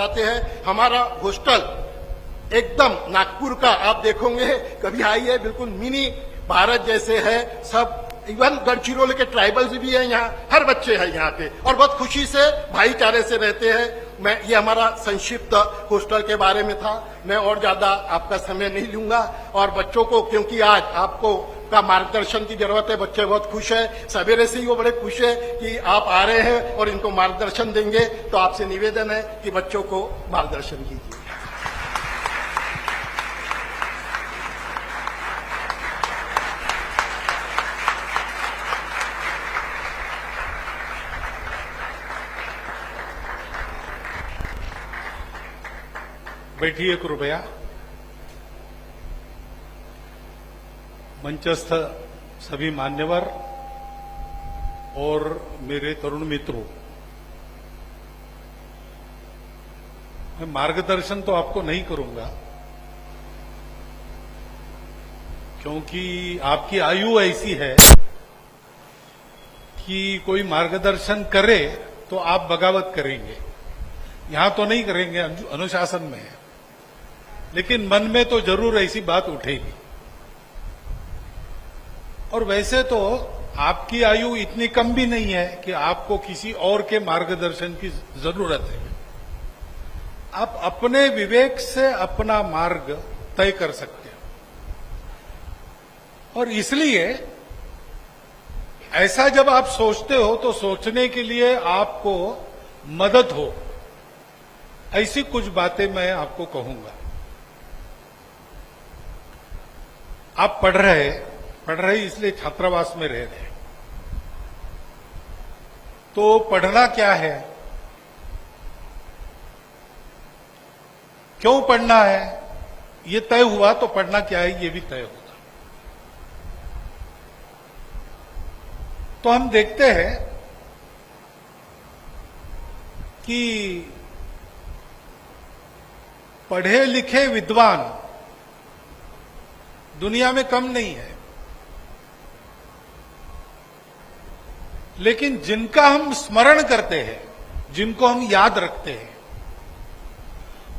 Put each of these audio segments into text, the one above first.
बताते हैं। हमारा हॉस्टल एकदम नागपुर का आप देखोगे, कभी आइए, बिल्कुल मिनी भारत जैसे है। सब इवन गढ़चिरौली के ट्राइबल्स भी हैं यहाँ, हर बच्चे हैं यहाँ पे और बहुत खुशी से भाईचारे से रहते हैं। मैं ये हमारा संक्षिप्त हॉस्टल के बारे में था। मैं और ज्यादा आपका समय नहीं लूंगा और बच्चों को, क्योंकि आज आपको का मार्गदर्शन की जरूरत है, बच्चे बहुत खुश है, सवेरे से ही वो बड़े खुश है कि आप आ रहे हैं और इनको मार्गदर्शन देंगे। तो आपसे निवेदन है कि बच्चों को मार्गदर्शन कीजिए। बैठिए कृपया। मंचस्थ सभी मान्यवर और मेरे तरुण मित्रों, मैं मार्गदर्शन तो आपको नहीं करूंगा क्योंकि आपकी आयु ऐसी है कि कोई मार्गदर्शन करे तो आप बगावत करेंगे। यहां तो नहीं करेंगे, अनुशासन में है, लेकिन मन में तो जरूर ऐसी बात उठेगी। और वैसे तो आपकी आयु इतनी कम भी नहीं है कि आपको किसी और के मार्गदर्शन की जरूरत है। आप अपने विवेक से अपना मार्ग तय कर सकते हो और इसलिए ऐसा जब आप सोचते हो तो सोचने के लिए आपको मदद हो, ऐसी कुछ बातें मैं आपको कहूंगा। आप पढ़ रहे इसलिए छात्रावास में रह रहे, तो पढ़ना क्या है, क्यों पढ़ना है, ये तय हुआ तो पढ़ना क्या है ये भी तय होगा। तो हम देखते हैं कि पढ़े लिखे विद्वान दुनिया में कम नहीं है, लेकिन जिनका हम स्मरण करते हैं, जिनको हम याद रखते हैं,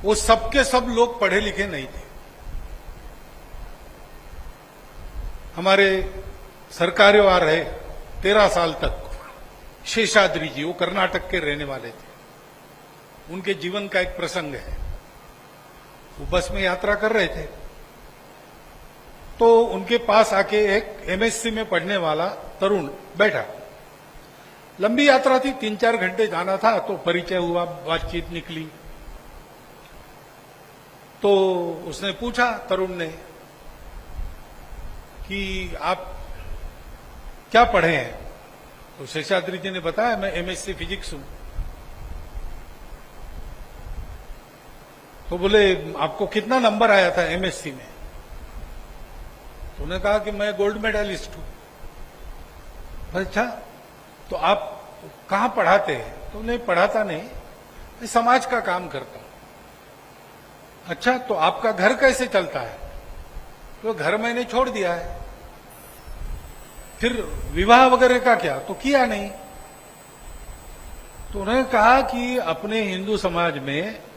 वो सबके सब लोग पढ़े लिखे नहीं थे। हमारे सरकारेवार रहे 13 साल तक शेषाद्री जी, वो कर्नाटक के रहने वाले थे। उनके जीवन का एक प्रसंग है। वो बस में यात्रा कर रहे थे तो उनके पास आके एक एमएससी में पढ़ने वाला तरुण बैठा। लंबी यात्रा थी, 3-4 घंटे जाना था, तो परिचय हुआ, बातचीत निकली। तो उसने पूछा, तरुण ने, कि आप क्या पढ़े हैं? तो शेषाद्री जी ने बताया, मैं एमएससी फिजिक्स हूं। तो बोले, आपको कितना नंबर आया था एमएससी में? तो उन्होंने कहा कि मैं गोल्ड मेडलिस्ट हूं। अच्छा, तो आप कहां पढ़ाते हैं? तो नहीं, पढ़ाता नहीं, मैं समाज का काम करता हूं। अच्छा, तो आपका घर कैसे चलता है? तो घर मैंने छोड़ दिया है। फिर विवाह वगैरह का क्या? तो किया नहीं। तो उन्होंने कहा कि अपने हिंदू समाज में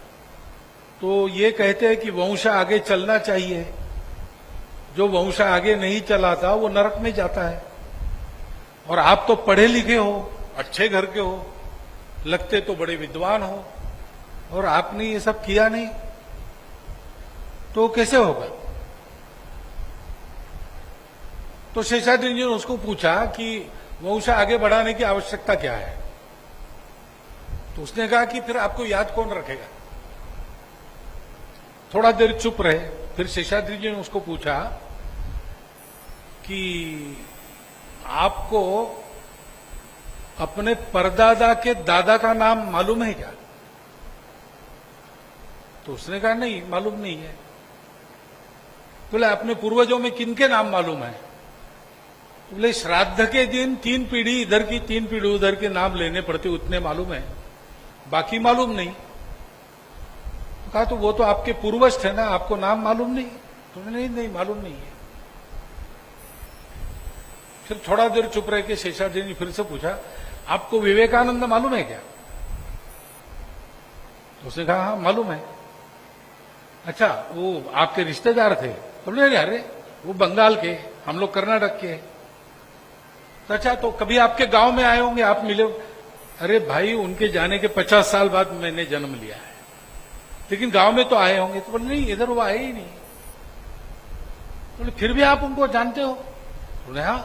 तो ये कहते हैं कि वंश आगे चलना चाहिए, जो वंश आगे नहीं चलाता वो नरक में जाता है। और आप तो पढ़े लिखे हो, अच्छे घर के हो, लगते तो बड़े विद्वान हो, और आपने ये सब किया नहीं, तो कैसे होगा? तो शेषाद्री जी ने उसको पूछा कि वंश आगे बढ़ाने की आवश्यकता क्या है? तो उसने कहा कि फिर आपको याद कौन रखेगा? थोड़ा देर चुप रहे। फिर शेषाद्री जी ने उसको पूछा कि आपको अपने परदादा के दादा का नाम मालूम है क्या? तो उसने कहा, नहीं, मालूम नहीं है। बोले, अपने पूर्वजों में किनके नाम मालूम है? बोले, श्राद्ध के दिन 3 पीढ़ी इधर की 3 पीढ़ी उधर के नाम लेने पड़ते, उतने मालूम है, बाकी मालूम नहीं। कहा, तो वो तो आपके पूर्वज थे ना, आपको नाम मालूम नहीं? तो नहीं, मालूम नहीं है। फिर थोड़ा देर चुप रह के शेषाद्री ने फिर से पूछा, आपको विवेकानंद मालूम है क्या? उसने कहा हाँ मालूम है। अच्छा वो आपके रिश्तेदार थे? तो बोले अरे वो बंगाल के, हम लोग कर्नाटक के। तो अच्छा तो कभी आपके गांव में आए होंगे, आप मिले? अरे भाई उनके जाने के 50 साल बाद मैंने जन्म लिया है, लेकिन गांव में तो आए होंगे। तो बोले नहीं इधर वो आए ही नहीं। बोले फिर भी आप उनको जानते हो? बोले हाँ।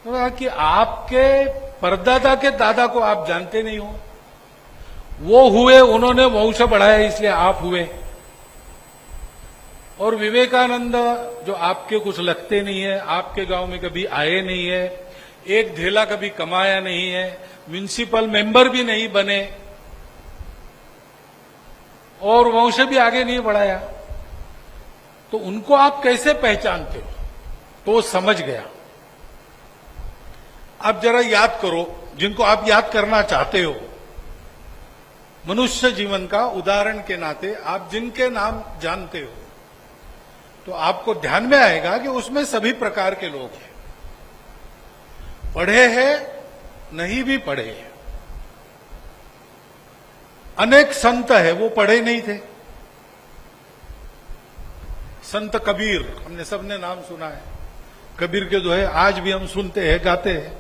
तो कहा कि आपके परदादा के दादा को आप जानते नहीं हो, वो हुए, उन्होंने वंश बढ़ाया इसलिए आप हुए। और विवेकानंद जो आपके कुछ लगते नहीं है, आपके गांव में कभी आए नहीं है, एक धेला कभी कमाया नहीं है, म्युनिसिपल मेंबर भी नहीं बने और वंश भी आगे नहीं बढ़ाया, तो उनको आप कैसे पहचानते हो? तो वो समझ गया। आप जरा याद करो जिनको आप याद करना चाहते हो, मनुष्य जीवन का उदाहरण के नाते आप जिनके नाम जानते हो, तो आपको ध्यान में आएगा कि उसमें सभी प्रकार के लोग हैं, पढ़े हैं, नहीं भी पढ़े हैं। अनेक संत है वो पढ़े नहीं थे। संत कबीर, हमने सबने नाम सुना है। कबीर के दोहे आज भी हम सुनते हैं, गाते हैं।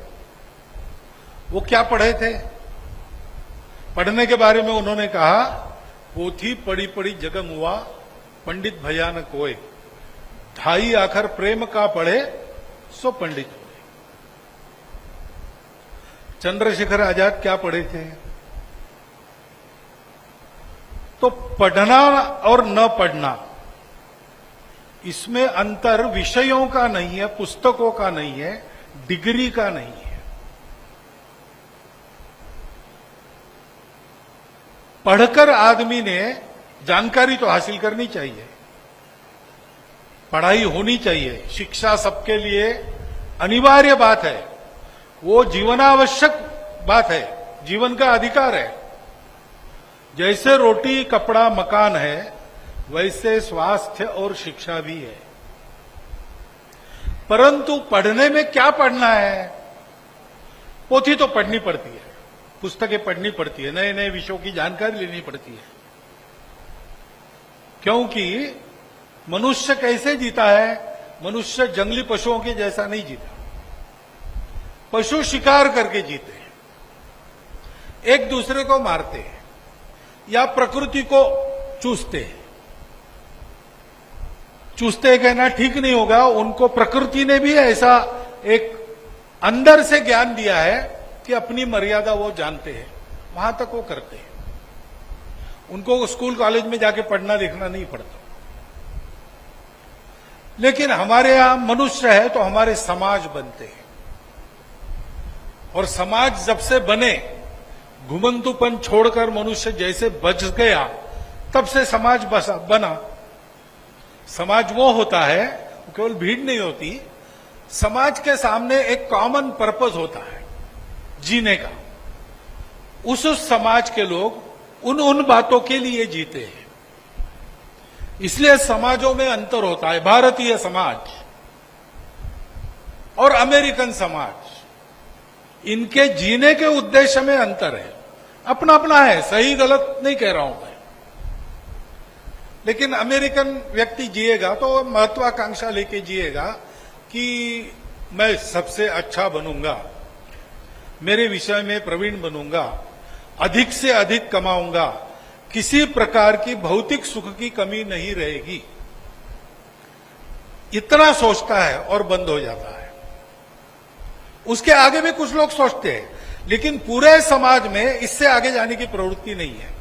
वो क्या पढ़े थे? पढ़ने के बारे में उन्होंने कहा, पोथी पढ़ी पढ़ी जगम हुआ, पंडित भया न कोय, ढाई आखर प्रेम का पढ़े सो पंडित हुए। चंद्रशेखर आजाद क्या पढ़े थे? तो पढ़ना और न पढ़ना, इसमें अंतर विषयों का नहीं है, पुस्तकों का नहीं है, डिग्री का नहीं है। पढ़कर आदमी ने जानकारी तो हासिल करनी चाहिए, पढ़ाई होनी चाहिए, शिक्षा सबके लिए अनिवार्य बात है, वो जीवनावश्यक बात है, जीवन का अधिकार है। जैसे रोटी कपड़ा मकान है, वैसे स्वास्थ्य और शिक्षा भी है। परंतु पढ़ने में क्या पढ़ना है? पोथी तो पढ़नी पड़ती है, पुस्तकें पढ़नी पड़ती है, नए नए विषयों की जानकारी लेनी पड़ती है, क्योंकि मनुष्य कैसे जीता है? मनुष्य जंगली पशुओं के जैसा नहीं जीता। पशु शिकार करके जीते हैं, एक दूसरे को मारते हैं या प्रकृति को चूसते हैं। चूसते कहना ठीक नहीं होगा, उनको प्रकृति ने भी ऐसा एक अंदर से ज्ञान दिया है कि अपनी मर्यादा वो जानते हैं, वहां तक वो करते हैं। उनको स्कूल कॉलेज में जाके पढ़ना लिखना नहीं पड़ता। लेकिन हमारे यहां मनुष्य है तो हमारे समाज बनते हैं, और समाज जब से बने, घुमंतुपन छोड़कर मनुष्य जैसे बच गया, तब से समाज बना। समाज वो होता है, केवल भीड़ नहीं होती, समाज के सामने एक कॉमन पर्पस होता है जीने का। उस समाज के लोग उन बातों के लिए जीते हैं, इसलिए समाजों में अंतर होता है। भारतीय समाज और अमेरिकन समाज, इनके जीने के उद्देश्य में अंतर है, अपना अपना है, सही गलत नहीं कह रहा हूं मैं। लेकिन अमेरिकन व्यक्ति जिएगा तो महत्वाकांक्षा लेके जिएगा कि मैं सबसे अच्छा बनूंगा, मेरे विषय में प्रवीण बनूंगा, अधिक से अधिक कमाऊंगा, किसी प्रकार की भौतिक सुख की कमी नहीं रहेगी, इतना सोचता है और बंद हो जाता है। उसके आगे भी कुछ लोग सोचते हैं, लेकिन पूरे समाज में इससे आगे जाने की प्रवृत्ति नहीं है।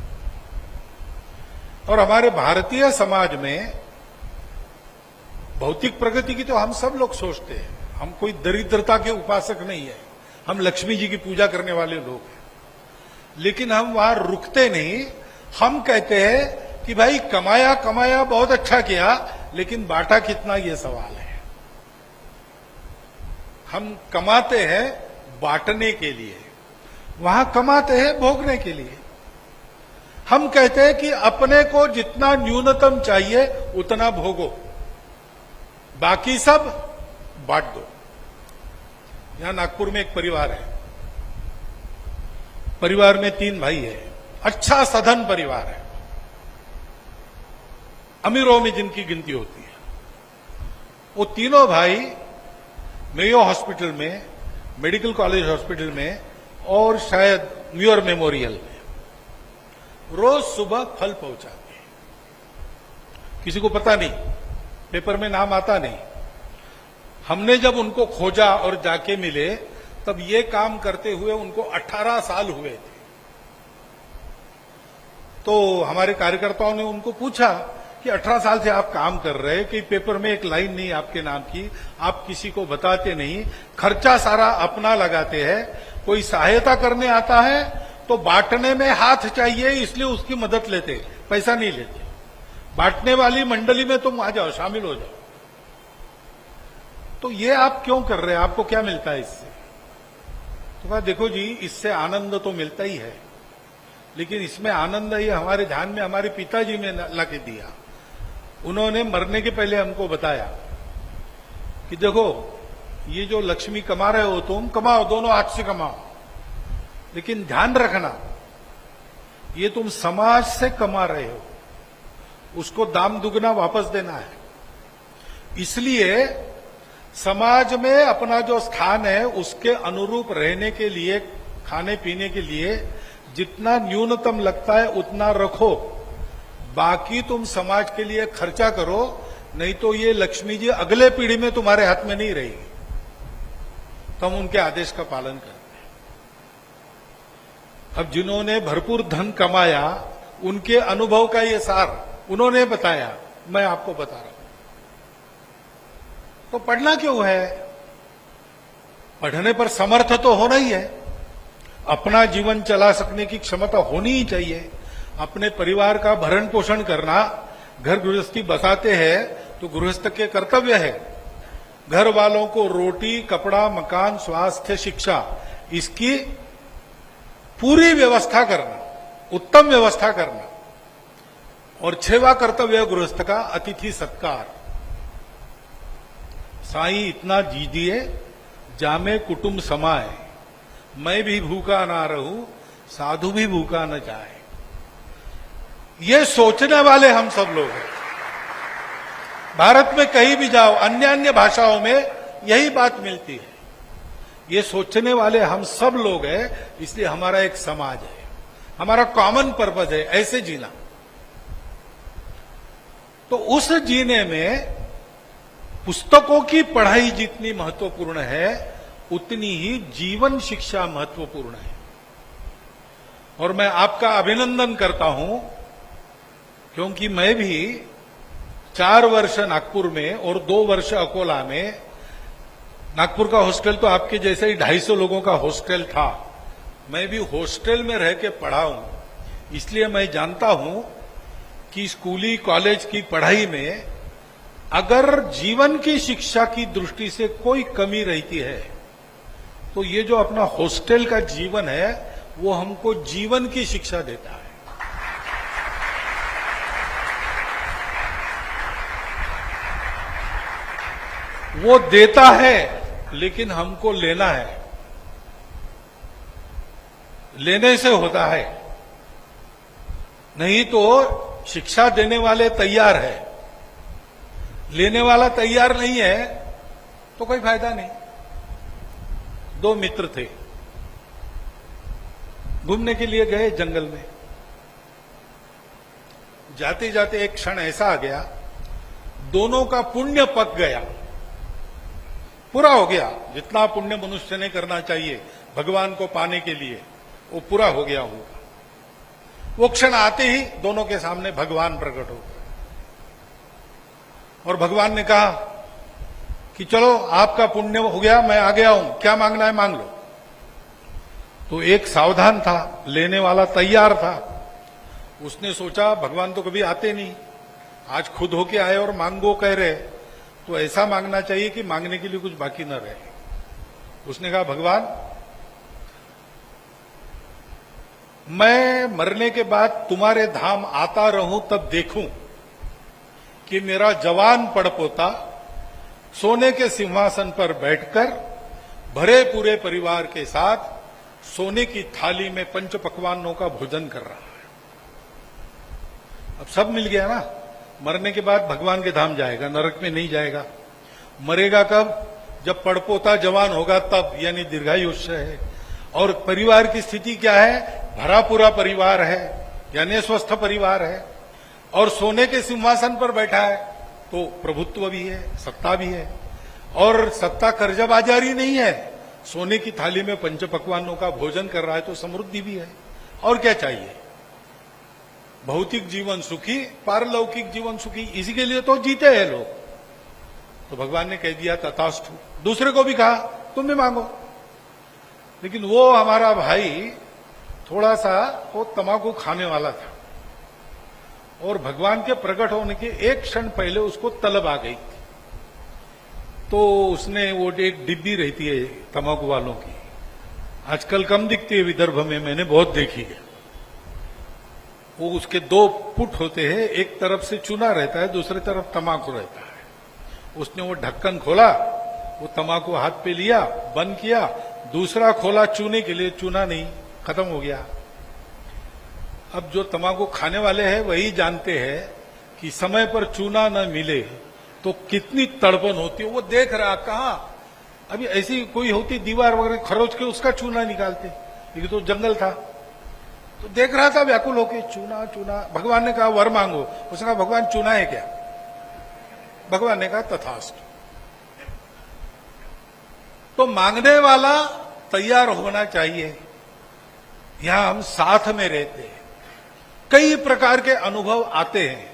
और हमारे भारतीय समाज में भौतिक प्रगति की तो हम सब लोग सोचते हैं, हम कोई दरिद्रता के उपासक नहीं है, हम लक्ष्मी जी की पूजा करने वाले लोग हैं। लेकिन हम वहां रुकते नहीं, हम कहते हैं कि भाई कमाया कमाया बहुत अच्छा किया, लेकिन बांटा कितना, ये सवाल है। हम कमाते हैं बांटने के लिए, वहां कमाते हैं भोगने के लिए। हम कहते हैं कि अपने को जितना न्यूनतम चाहिए उतना भोगो, बाकी सब बांट दो। यहां नागपुर में एक परिवार है, परिवार में 3 भाई है, अच्छा सधन परिवार है, अमीरों में जिनकी गिनती होती है। वो तीनों भाई मेयो हॉस्पिटल में, मेडिकल कॉलेज हॉस्पिटल में और शायद म्यूर मेमोरियल में रोज सुबह फल पहुंचाते हैं। किसी को पता नहीं, पेपर में नाम आता नहीं। हमने जब उनको खोजा और जाके मिले तब ये काम करते हुए उनको 18 साल हुए थे। तो हमारे कार्यकर्ताओं ने उनको पूछा कि 18 साल से आप काम कर रहे हैं कि पेपर में एक लाइन नहीं आपके नाम की, आप किसी को बताते नहीं, खर्चा सारा अपना लगाते हैं, कोई सहायता करने आता है तो बांटने में हाथ चाहिए इसलिए उसकी मदद लेते, पैसा नहीं लेते। बांटने वाली मंडली में तुम आ जाओ, शामिल हो जाओ। तो ये आप क्यों कर रहे हैं, आपको क्या मिलता है इससे? तो कहा देखो जी, इससे आनंद तो मिलता ही है, लेकिन इसमें आनंद ये हमारे ध्यान में हमारे पिताजी ने ला के दिया। उन्होंने मरने के पहले हमको बताया कि देखो ये जो लक्ष्मी कमा रहे हो तुम, कमाओ, दोनों हाथ से कमाओ, लेकिन ध्यान रखना ये तुम समाज से कमा रहे हो, उसको दाम दुगना वापस देना है। इसलिए समाज में अपना जो स्थान है उसके अनुरूप रहने के लिए, खाने पीने के लिए जितना न्यूनतम लगता है उतना रखो, बाकी तुम समाज के लिए खर्चा करो, नहीं तो ये लक्ष्मी जी अगले पीढ़ी में तुम्हारे हाथ में नहीं रहेगी। तो हम उनके आदेश का पालन करते हैं। अब जिन्होंने भरपूर धन कमाया उनके अनुभव का ये सार उन्होंने बताया, मैं आपको बता रहा हूं। तो पढ़ना क्यों है? पढ़ने पर समर्थ तो होना ही है, अपना जीवन चला सकने की क्षमता होनी ही चाहिए, अपने परिवार का भरण पोषण करना, घर गृहस्थी बसाते हैं तो गृहस्थ के कर्तव्य है घर वालों को रोटी, कपड़ा, मकान, स्वास्थ्य, शिक्षा, इसकी पूरी व्यवस्था करना, उत्तम व्यवस्था करना। और 6वां कर्तव्य गृहस्थ का अतिथि सत्कार। साईं इतना दीजिए जामे कुटुंब समाए, मैं भी भूखा ना रहूं, साधु भी भूखा न जाए। ये सोचने वाले हम सब लोग हैं। भारत में कहीं भी जाओ, अन्य अन्य भाषाओं में यही बात मिलती है। ये सोचने वाले हम सब लोग हैं, इसलिए हमारा एक समाज है, हमारा कॉमन पर्पस है ऐसे जीना। तो उस जीने में पुस्तकों की पढ़ाई जितनी महत्वपूर्ण है उतनी ही जीवन शिक्षा महत्वपूर्ण है। और मैं आपका अभिनंदन करता हूं, क्योंकि मैं भी 4 वर्ष नागपुर में और 2 वर्ष अकोला में, नागपुर का हॉस्टल तो आपके जैसे ही 250 लोगों का हॉस्टल था, मैं भी हॉस्टल में रह के पढ़ा हूं, इसलिए मैं जानता हूं कि स्कूली कॉलेज की पढ़ाई में अगर जीवन की शिक्षा की दृष्टि से कोई कमी रहती है तो ये जो अपना हॉस्टल का जीवन है वो हमको जीवन की शिक्षा देता है। वो देता है लेकिन हमको लेना है, लेने से होता है। नहीं तो शिक्षा देने वाले तैयार है, लेने वाला तैयार नहीं है तो कोई फायदा नहीं। 2 मित्र थे, घूमने के लिए गए जंगल में। जाते जाते एक क्षण ऐसा आ गया, दोनों का पुण्य पक गया, पूरा हो गया। जितना पुण्य मनुष्य ने करना चाहिए भगवान को पाने के लिए वो पूरा हो गया होगा। वो क्षण आते ही दोनों के सामने भगवान प्रकट हो गए और भगवान ने कहा कि चलो आपका पुण्य हो गया, मैं आ गया हूं, क्या मांगना है मांग लो। तो एक सावधान था, लेने वाला तैयार था। उसने सोचा भगवान तो कभी आते नहीं, आज खुद होके आए और मांगो कह रहे, तो ऐसा मांगना चाहिए कि मांगने के लिए कुछ बाकी न रहे। उसने कहा भगवान मैं मरने के बाद तुम्हारे धाम आता रहूं तब देखूं कि मेरा जवान पड़पोता सोने के सिंहासन पर बैठकर भरे पूरे परिवार के साथ सोने की थाली में पंच पकवानों का भोजन कर रहा है। अब सब मिल गया ना। मरने के बाद भगवान के धाम जाएगा, नरक में नहीं जाएगा। मरेगा कब? जब पड़पोता जवान होगा तब, यानी दीर्घायुष्य है। और परिवार की स्थिति क्या है? भरा पूरा परिवार है, यानी स्वस्थ परिवार है, और सोने के सिंहासन पर बैठा है, तो प्रभुत्व भी है, सत्ता भी है। और सत्ता कर्जबाजारी नहीं है, सोने की थाली में पंच पकवानों का भोजन कर रहा है, तो समृद्धि भी है। और क्या चाहिए? भौतिक जीवन सुखी, पारलौकिक जीवन सुखी, इसी के लिए तो जीते हैं लोग। तो भगवान ने कह दिया तथास्तु। दूसरे को भी कहा तुम भी मांगो। लेकिन वो हमारा भाई थोड़ा सा वो तंबाकू खाने वाला था, और भगवान के प्रकट होने के एक क्षण पहले उसको तलब आ गई। तो उसने वो एक डिब्बी रहती है तंबाकू वालों की, आजकल कम दिखती है विदर्भ में, मैंने बहुत देखी है। वो उसके 2 पुट होते हैं, एक तरफ से चूना रहता है, दूसरी तरफ तंबाकू रहता है। उसने वो ढक्कन खोला, वो तंबाकू हाथ पे लिया, बंद किया, दूसरा खोला चूने के लिए, चूना नहीं, खत्म हो गया। अब जो तंबाकू खाने वाले हैं वही जानते हैं कि समय पर चूना न मिले तो कितनी तड़पन होती है। वो देख रहा, कहा अभी ऐसी कोई होती दीवार वगैरह खरोच के उसका चूना निकालते, लेकिन तो जंगल था। तो देख रहा था व्याकुल होके, चूना चूना। भगवान ने कहा वर मांगो। उसने कहा भगवान चूना है क्या? भगवान ने कहा तथास्तु। तो मांगने वाला तैयार होना चाहिए। यहां हम साथ में रहते हैं, कई प्रकार के अनुभव आते हैं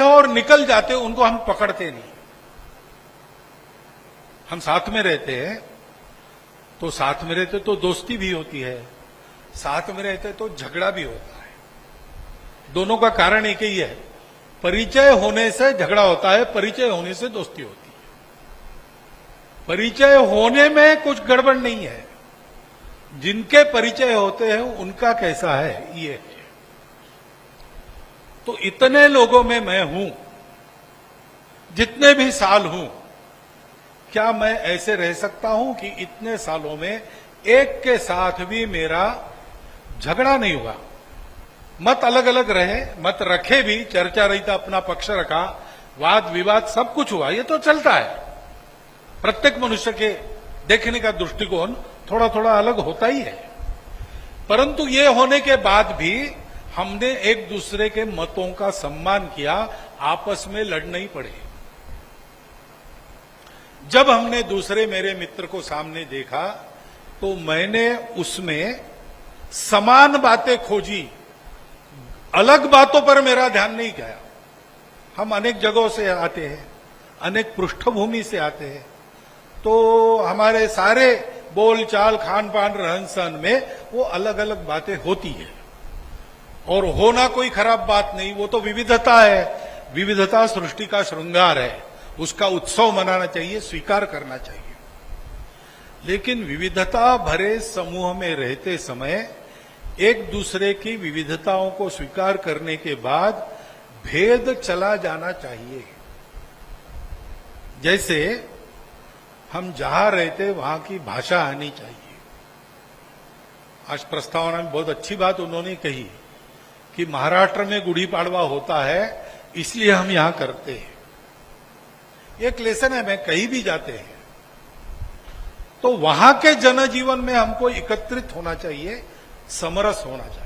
और निकल जाते हैं, उनको हम पकड़ते नहीं। हम साथ में रहते हैं, तो साथ में रहते तो दोस्ती भी होती है, साथ में रहते तो झगड़ा भी होता है। दोनों का कारण एक ही है, परिचय होने से झगड़ा होता है, परिचय होने से दोस्ती होती है। परिचय होने में कुछ गड़बड़ नहीं है, जिनके परिचय होते हैं उनका कैसा है ये है। तो इतने लोगों में मैं हूं, जितने भी साल हूं, क्या मैं ऐसे रह सकता हूं कि इतने सालों में एक के साथ भी मेरा झगड़ा नहीं हुआ? मत अलग अलग रहे, मत रखे भी, चर्चा रही था, अपना पक्ष रखा, वाद विवाद सब कुछ हुआ, ये तो चलता है। प्रत्येक मनुष्य के देखने का दृष्टिकोण थोड़ा थोड़ा अलग होता ही है। परंतु ये होने के बाद भी हमने एक दूसरे के मतों का सम्मान किया, आपस में लड़ नहीं पड़े। जब हमने दूसरे मेरे मित्र को सामने देखा तो मैंने उसमें समान बातें खोजी, अलग बातों पर मेरा ध्यान नहीं गया। हम अनेक जगहों से आते हैं, अनेक पृष्ठभूमि से आते हैं, तो हमारे सारे बोलचाल, खान पान, रहन सहन में वो अलग अलग बातें होती है। और होना कोई खराब बात नहीं, वो तो विविधता है। विविधता सृष्टि का श्रृंगार है, उसका उत्सव मनाना चाहिए, स्वीकार करना चाहिए। लेकिन विविधता भरे समूह में रहते समय एक दूसरे की विविधताओं को स्वीकार करने के बाद भेद चला जाना चाहिए। जैसे हम जहां रहते वहां की भाषा आनी चाहिए। आज प्रस्तावना में बहुत अच्छी बात उन्होंने कही कि महाराष्ट्र में गुड़ी पाड़वा होता है इसलिए हम यहां करते हैं। एक लेसन है, मैं कहीं भी जाते हैं तो वहां के जनजीवन में हमको एकत्रित होना चाहिए, समरस होना चाहिए।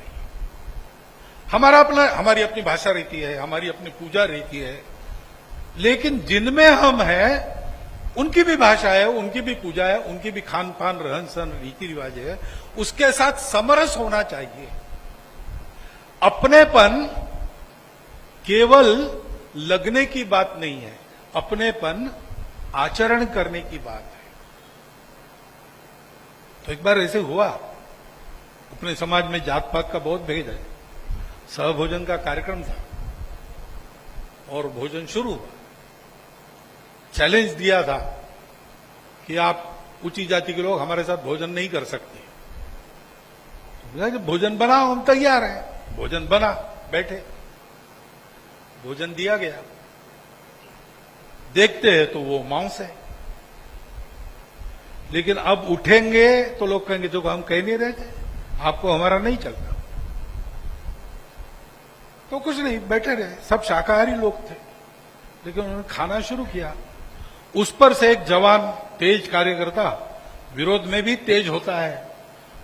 हमारी अपनी भाषा रहती है, हमारी अपनी पूजा रहती है, लेकिन जिनमें हम हैं उनकी भी भाषा है, उनकी भी पूजा है, उनकी भी खान पान, रहन सहन, रीति रिवाज है, उसके साथ समरस होना चाहिए। अपनेपन केवल लगने की बात नहीं है, अपनेपन आचरण करने की बात है। तो एक बार ऐसे हुआ, अपने समाज में जात पात का बहुत भेद है, सहभोजन का कार्यक्रम था और भोजन शुरू हुआ। चैलेंज दिया था कि आप ऊंची जाति के लोग हमारे साथ भोजन नहीं कर सकते। जब भोजन बना हम तैयार हैं, भोजन बना, बैठे, भोजन दिया गया। देखते हैं तो वो मांस है, लेकिन अब उठेंगे तो लोग कहेंगे जो हम कह नहीं रहे थे, आपको हमारा नहीं चलता। तो कुछ नहीं, बैठे रहे, सब शाकाहारी लोग थे, लेकिन उन्होंने खाना शुरू किया। उस पर से एक जवान, तेज कार्यकर्ता, विरोध में भी तेज होता है,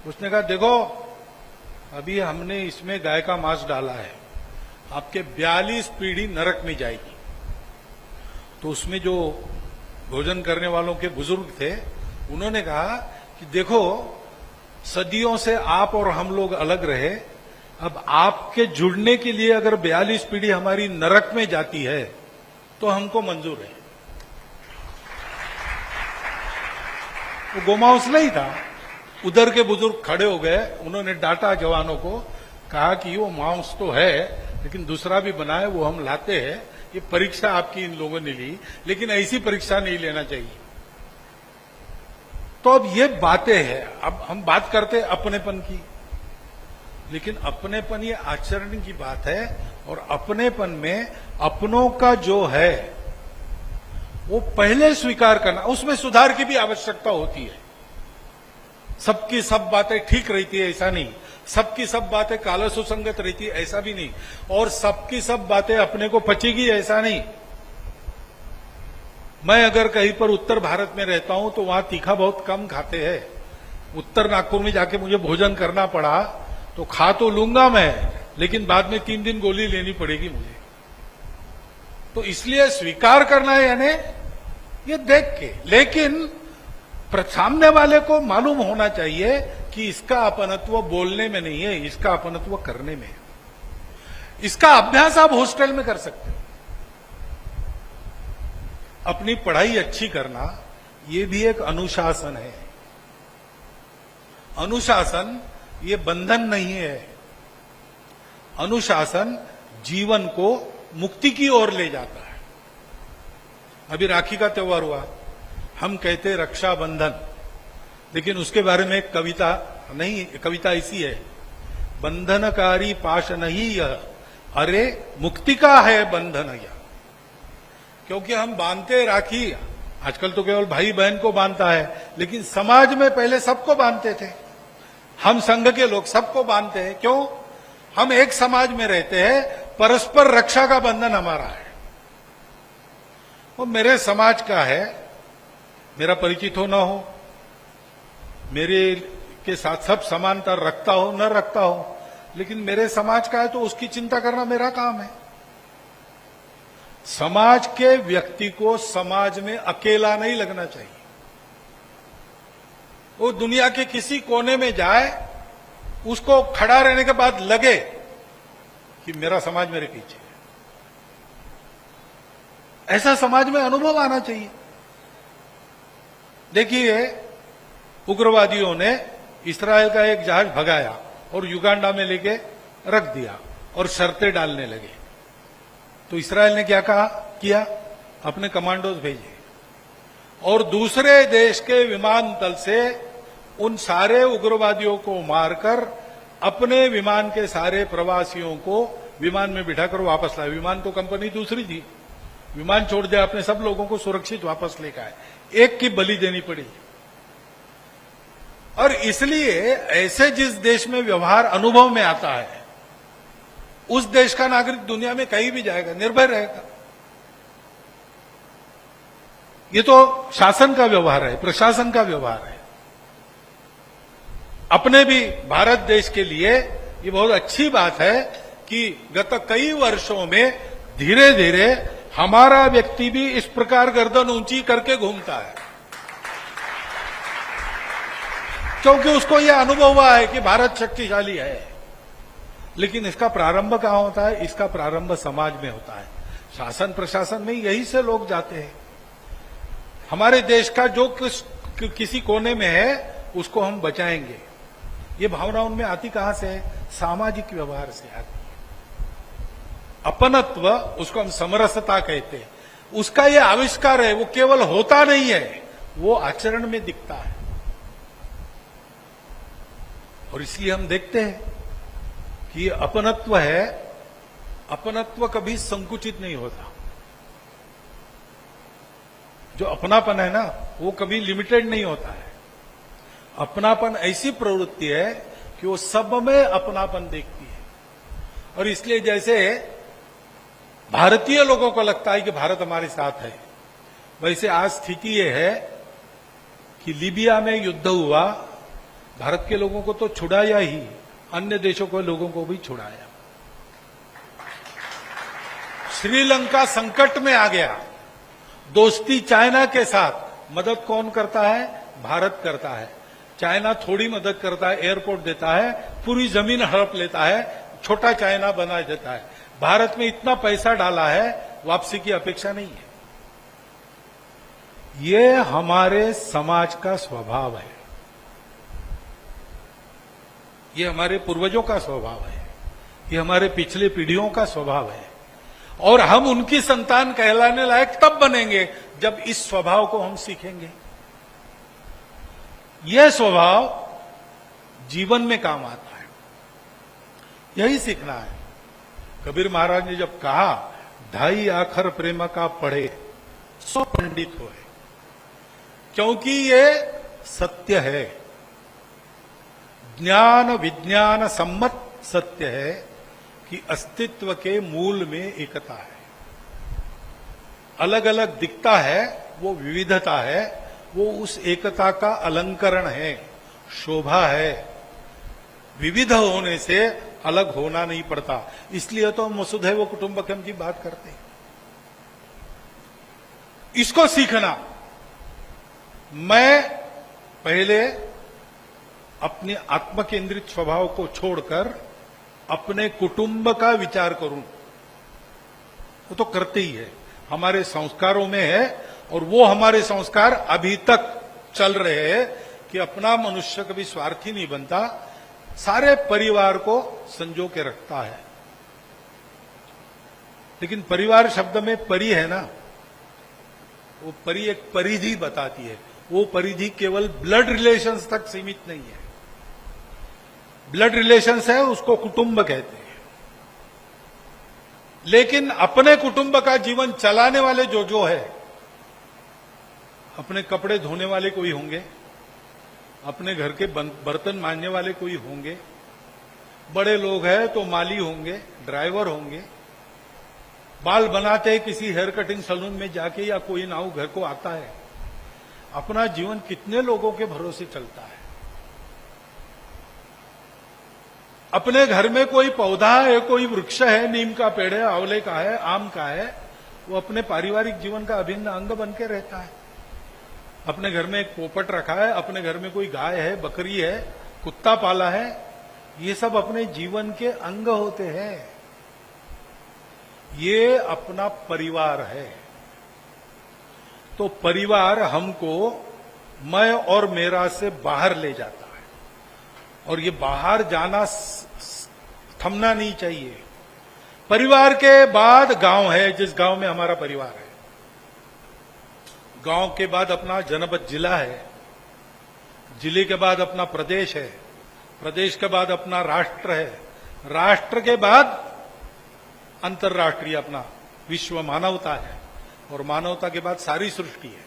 उसने कहा देखो अभी हमने इसमें गाय का मांस डाला है, आपके 42 पीढ़ी नरक में जाएगी। तो उसमें जो भोजन करने वालों के बुजुर्ग थे, उन्होंने कहा कि देखो सदियों से आप और हम लोग अलग रहे, अब आपके जुड़ने के लिए अगर 42 पीढ़ी हमारी नरक में जाती है तो हमको मंजूर है। वो गोमांस नहीं था। उधर के बुजुर्ग खड़े हो गए, उन्होंने डांटा जवानों को, कहा कि वो मांस तो है लेकिन दूसरा भी बना है, वो हम लाते हैं, ये परीक्षा आपकी इन लोगों ने ली, लेकिन ऐसी परीक्षा नहीं लेना चाहिए। तो अब ये बातें हैं। अब हम बात करते हैं अपनेपन की, लेकिन अपनेपन ये आचरण की बात है, और अपनेपन में अपनों का जो है वो पहले स्वीकार करना, उसमें सुधार की भी आवश्यकता होती है। सबकी सब बातें ठीक रहती है ऐसा नहीं, सबकी सब बातें काल सुसंगत रहती है ऐसा भी नहीं, और सबकी सब बातें अपने को पचेगी ऐसा नहीं। मैं अगर कहीं पर उत्तर भारत में रहता हूं तो वहां तीखा बहुत कम खाते हैं। उत्तर नागपुर में जाके मुझे भोजन करना पड़ा तो खा तो लूंगा मैं, लेकिन बाद में 3 दिन गोली लेनी पड़ेगी मुझे। तो इसलिए स्वीकार करना है, यानी ये देख के, लेकिन सामने वाले को मालूम होना चाहिए कि इसका अपनत्व बोलने में नहीं है, इसका अपनत्व करने में है। इसका अभ्यास आप हॉस्टल में कर सकते हो। अपनी पढ़ाई अच्छी करना ये भी एक अनुशासन है। अनुशासन ये बंधन नहीं है। अनुशासन जीवन को मुक्ति की ओर ले जाता है। अभी राखी का त्योहार हुआ, हम कहते रक्षाबंधन, लेकिन उसके बारे में एक कविता नहीं, कविता ऐसी है, बंधनकारी पाश नहीं यह, अरे मुक्ति का है बंधन यह। क्योंकि हम बांधते राखी, आजकल तो केवल भाई बहन को बांधता है, लेकिन समाज में पहले सबको बांधते थे। हम संघ के लोग सबको बांधते हैं। क्यों? हम एक समाज में रहते हैं, परस्पर रक्षा का बंधन हमारा है। वो मेरे समाज का है, मेरा परिचित हो ना हो, मेरे के साथ सब समानता रखता हो न रखता हो, लेकिन मेरे समाज का है तो उसकी चिंता करना मेरा काम है। समाज के व्यक्ति को समाज में अकेला नहीं लगना चाहिए। वो दुनिया के किसी कोने में जाए, उसको खड़ा रहने के बाद लगे कि मेरा समाज मेरे पीछे है। ऐसा समाज में अनुभव आना चाहिए। देखिए, उग्रवादियों ने इस्राएल का एक जहाज भगाया और युगांडा में लेके रख दिया और शर्तें डालने लगे। तो इस्राएल ने क्या किया? अपने कमांडोज भेजे और दूसरे देश के विमानतल से उन सारे उग्रवादियों को मारकर अपने विमान के सारे प्रवासियों को विमान में बिठाकर वापस लाए। विमान तो कंपनी दूसरी थी, विमान छोड़ दिया, अपने सब लोगों को सुरक्षित वापस लेकर आए। एक की बलि देनी पड़ी। और इसलिए ऐसे जिस देश में व्यवहार अनुभव में आता है, उस देश का नागरिक दुनिया में कहीं भी जाएगा, निर्भय रहेगा। ये तो शासन का व्यवहार है, प्रशासन का व्यवहार है। अपने भी भारत देश के लिए ये बहुत अच्छी बात है कि गत कई वर्षों में धीरे धीरे हमारा व्यक्ति भी इस प्रकार गर्दन ऊंची करके घूमता है, क्योंकि उसको यह अनुभव हुआ है कि भारत शक्तिशाली है। लेकिन इसका प्रारंभ कहां होता है? इसका प्रारंभ समाज में होता है। शासन प्रशासन में यही से लोग जाते हैं। हमारे देश का जो किसी कोने में है उसको हम बचाएंगे। ये भावना उनमें आती कहां से है? सामाजिक व्यवहार से आती है। अपनत्व, उसको हम समरसता कहते हैं, उसका ये आविष्कार है। वो केवल होता नहीं है, वो आचरण में दिखता है। और इसलिए हम देखते हैं कि ये अपनत्व है, अपनत्व कभी संकुचित नहीं होता। जो अपनापन है ना, वो कभी लिमिटेड नहीं होता है। अपनापन ऐसी प्रवृत्ति है कि वो सब में अपनापन देखती है। और इसलिए जैसे भारतीय लोगों को लगता है कि भारत हमारे साथ है, वैसे आज स्थिति यह है कि लीबिया में युद्ध हुआ, भारत के लोगों को तो छुड़ाया ही, अन्य देशों के लोगों को भी छुड़ाया। श्रीलंका संकट में आ गया, दोस्ती चाइना के साथ, मदद कौन करता है? भारत करता है। चाइना थोड़ी मदद करता है, एयरपोर्ट देता है, पूरी जमीन हड़प लेता है, छोटा चाइना बना देता है। भारत में इतना पैसा डाला है, वापसी की अपेक्षा नहीं है। ये हमारे समाज का स्वभाव है, ये हमारे पूर्वजों का स्वभाव है, ये हमारे पिछले पीढ़ियों का स्वभाव है। और हम उनकी संतान कहलाने लायक तब बनेंगे जब इस स्वभाव को हम सीखेंगे। यह स्वभाव जीवन में काम आता है, यही सीखना है। कबीर महाराज ने जब कहा, ढाई आखर प्रेम का पढ़े सो पंडित होए, क्योंकि ये सत्य है, ज्ञान विज्ञान सम्मत सत्य है कि अस्तित्व के मूल में एकता है। अलग अलग दिखता है वो विविधता है, वो उस एकता का अलंकरण है, शोभा है। विविध होने से अलग होना नहीं पड़ता, इसलिए तो हम वसुधैव कुटुंबकम की बात करते हैं। इसको सीखना, मैं पहले अपने आत्मकेंद्रित स्वभाव को छोड़कर अपने कुटुंब का विचार करूं, वो तो करते ही है, हमारे संस्कारों में है। और वो हमारे संस्कार अभी तक चल रहे हैं कि अपना मनुष्य कभी स्वार्थी नहीं बनता, सारे परिवार को संजो के रखता है। लेकिन परिवार शब्द में परि है ना, वो परि एक परिधि बताती है, वो परिधि केवल ब्लड रिलेशंस तक सीमित नहीं है। ब्लड रिलेशंस है, उसको कुटुंब कहते हैं। लेकिन अपने कुटुंब का जीवन चलाने वाले जो है, अपने कपड़े धोने वाले कोई होंगे, अपने घर के बर्तन मांजने वाले कोई होंगे, बड़े लोग हैं तो माली होंगे, ड्राइवर होंगे, बाल बनाते हैं किसी हेयर कटिंग सैलून में जाके, या कोई नाउ घर को आता है। अपना जीवन कितने लोगों के भरोसे चलता है। अपने घर में कोई पौधा है, कोई वृक्ष है, नीम का पेड़ है, आंवले का है, आम का है, वो अपने पारिवारिक जीवन का अभिन्न अंग बन के रहता है। अपने घर में एक पोपट रखा है, अपने घर में कोई गाय है, बकरी है, कुत्ता पाला है, ये सब अपने जीवन के अंग होते हैं। ये अपना परिवार है। तो परिवार हमको मैं और मेरा से बाहर ले जाता है, और ये बाहर जाना थमना नहीं चाहिए। परिवार के बाद गांव है, जिस गांव में हमारा परिवार है। गांव के बाद अपना जनपद जिला है, जिले के बाद अपना प्रदेश है, प्रदेश के बाद अपना राष्ट्र है, राष्ट्र के बाद अंतर्राष्ट्रीय अपना विश्व मानवता है, और मानवता के बाद सारी सृष्टि है।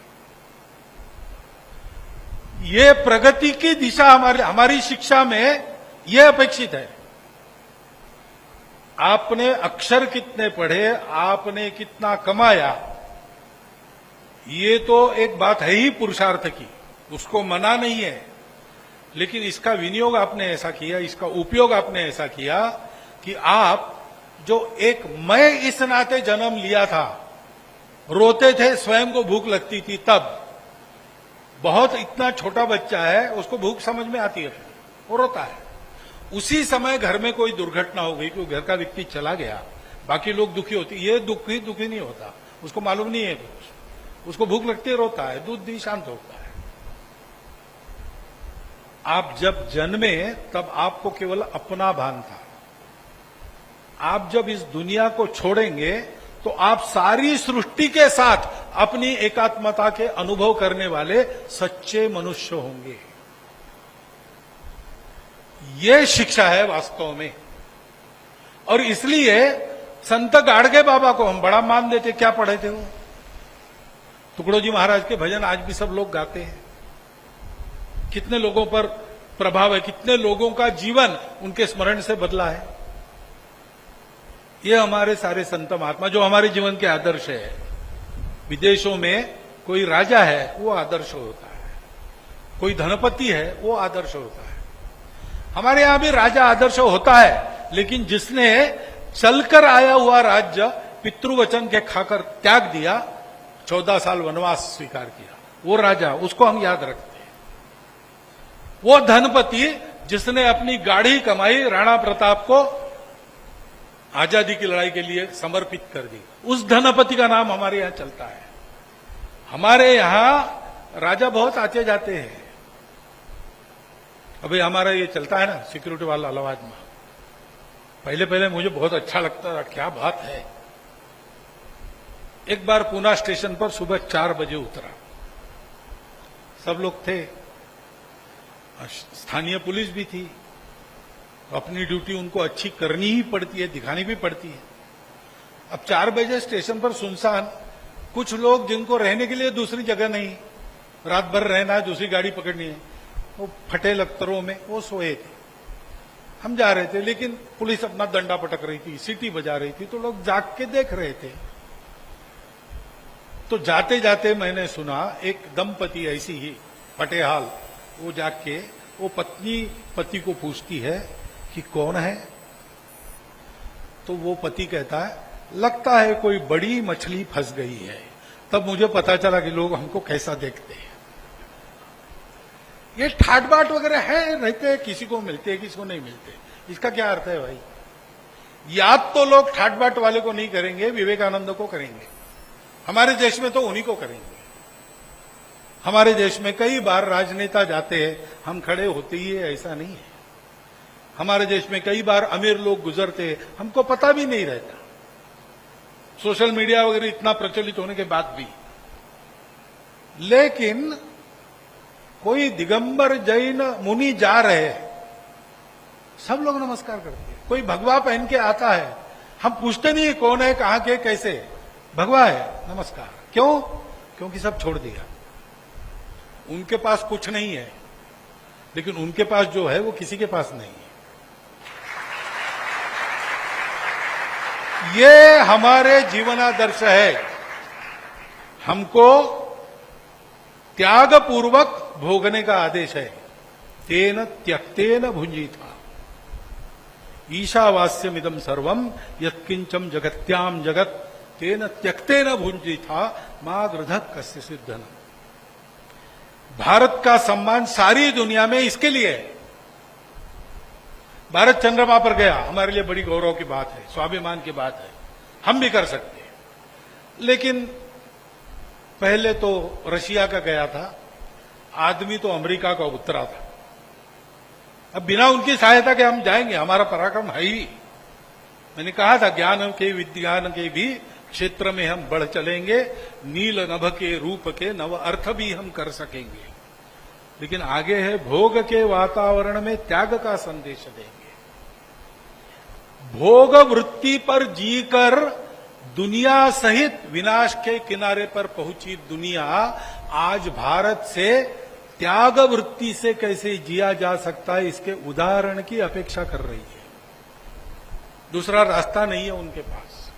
ये प्रगति की दिशा हमारी शिक्षा में यह अपेक्षित है। आपने अक्षर कितने पढ़े, आपने कितना कमाया, ये तो एक बात है ही पुरुषार्थ की, उसको मना नहीं है। लेकिन इसका विनियोग आपने ऐसा किया, इसका उपयोग आपने ऐसा किया कि आप जो एक मैं इस नाते जन्म लिया था, रोते थे, स्वयं को भूख लगती थी, तब बहुत इतना छोटा बच्चा है, उसको भूख समझ में आती है, वो रोता है। उसी समय घर में कोई दुर्घटना हो गई, कोई घर का व्यक्ति चला गया, बाकी लोग दुखी होते, ये दुखी नहीं होता, उसको मालूम नहीं है कुछ, उसको भूख लगती है, रोता है, दूध दी शांत होता है। आप जब जन्मे तब आपको केवल अपना भान था। आप जब इस दुनिया को छोड़ेंगे तो आप सारी सृष्टि के साथ अपनी एकात्मता के अनुभव करने वाले सच्चे मनुष्य होंगे। ये शिक्षा है वास्तव में। और इसलिए संत गाड़गे बाबा को हम बड़ा मान देते। क्या पढ़े थे वो? टुकड़ो जी महाराज के भजन आज भी सब लोग गाते हैं। कितने लोगों पर प्रभाव है, कितने लोगों का जीवन उनके स्मरण से बदला है। ये हमारे सारे संत महात्मा जो हमारे जीवन के आदर्श है। विदेशों में कोई राजा है वो आदर्श होता है, कोई धनपति है वो आदर्श होता है। हमारे यहां भी राजा आदर्श होता है, लेकिन जिसने चलकर आया हुआ राज्य पितृवचन के खाकर त्याग दिया, 14 साल वनवास स्वीकार किया, वो राजा, उसको हम याद रखते हैं। वो धनपति जिसने अपनी गाढ़ी कमाई राणा प्रताप को आजादी की लड़ाई के लिए समर्पित कर दी, उस धनपति का नाम हमारे यहां चलता है। हमारे यहां राजा बहुत आते जाते हैं। अभी हमारा ये चलता है ना सिक्योरिटी वाला लवाजमा, पहले पहले मुझे बहुत अच्छा लगता था, क्या बात है। एक बार पूना स्टेशन पर सुबह 4 बजे उतरा, सब लोग थे, स्थानीय पुलिस भी थी, अपनी ड्यूटी उनको अच्छी करनी ही पड़ती है, दिखानी भी पड़ती है। अब 4 बजे स्टेशन पर सुनसान, कुछ लोग जिनको रहने के लिए दूसरी जगह नहीं, रात भर रहना है, दूसरी गाड़ी पकड़नी है, वो फटे लख्तरों में वो सोए थे। हम जा रहे थे, लेकिन पुलिस अपना डंडा पटक रही थी, सीटी बजा रही थी, तो लोग जाग के देख रहे थे। तो जाते जाते मैंने सुना एक दंपति ऐसी ही फटे हाल, वो जाग के वो पत्नी पति को पूछती है कि कौन है। तो वो पति कहता है लगता है कोई बड़ी मछली फंस गई है। तब मुझे पता चला कि लोग हमको कैसा देखते हैं। ये ठाट बाट वगैरह है, रहते किसी को मिलते किसी को नहीं मिलते, इसका क्या अर्थ है भाई। याद तो लोग ठाट बाट वाले को नहीं करेंगे, विवेकानंद को करेंगे। हमारे देश में तो उन्हीं को करेंगे। हमारे देश में कई बार राजनेता जाते हैं, हम खड़े होते ही है ऐसा नहीं है। हमारे देश में कई बार अमीर लोग गुजरते, हमको पता भी नहीं रहता, सोशल मीडिया वगैरह इतना प्रचलित होने के बाद भी। लेकिन कोई दिगंबर जैन मुनि जा रहे हैं, सब लोग नमस्कार करते हैं। कोई भगवा पहन के आता है, हम पूछते नहीं कौन है, कहां के, कैसे, भगवा है, नमस्कार। क्यों? क्योंकि सब छोड़ दिया। उनके पास कुछ नहीं है, लेकिन उनके पास जो है वो किसी के पास नहीं है। ये हमारे जीवनादर्श है। हमको त्याग पूर्वक भोगने का आदेश है। तेन त्यक्तेन भुंजीथा ईशावास्यमिदं सर्वम यत्किंचम जगत्याम जगत तेन त्यक्तेन भुंजीथा मां गृधत कस्य सिद्धन। भारत का सम्मान सारी दुनिया में इसके लिए है। भारत चंद्रमा पर गया, हमारे लिए बड़ी गौरव की बात है, स्वाभिमान की बात है, हम भी कर सकते हैं। लेकिन पहले तो रशिया का गया था, आदमी तो अमेरिका का उतरा था। अब बिना उनकी सहायता के हम जाएंगे, हमारा पराक्रम है ही। मैंने कहा था ज्ञान के विज्ञान के भी क्षेत्र में हम बढ़ चलेंगे, नील नभ के रूप के नव अर्थ भी हम कर सकेंगे। लेकिन आगे है भोग के वातावरण में त्याग का संदेश देंगे। भोग वृत्ति पर जीकर दुनिया सहित विनाश के किनारे पर पहुंची दुनिया आज भारत से त्याग वृत्ति से कैसे जिया जा सकता है, इसके उदाहरण की अपेक्षा कर रही है। दूसरा रास्ता नहीं है उनके पास।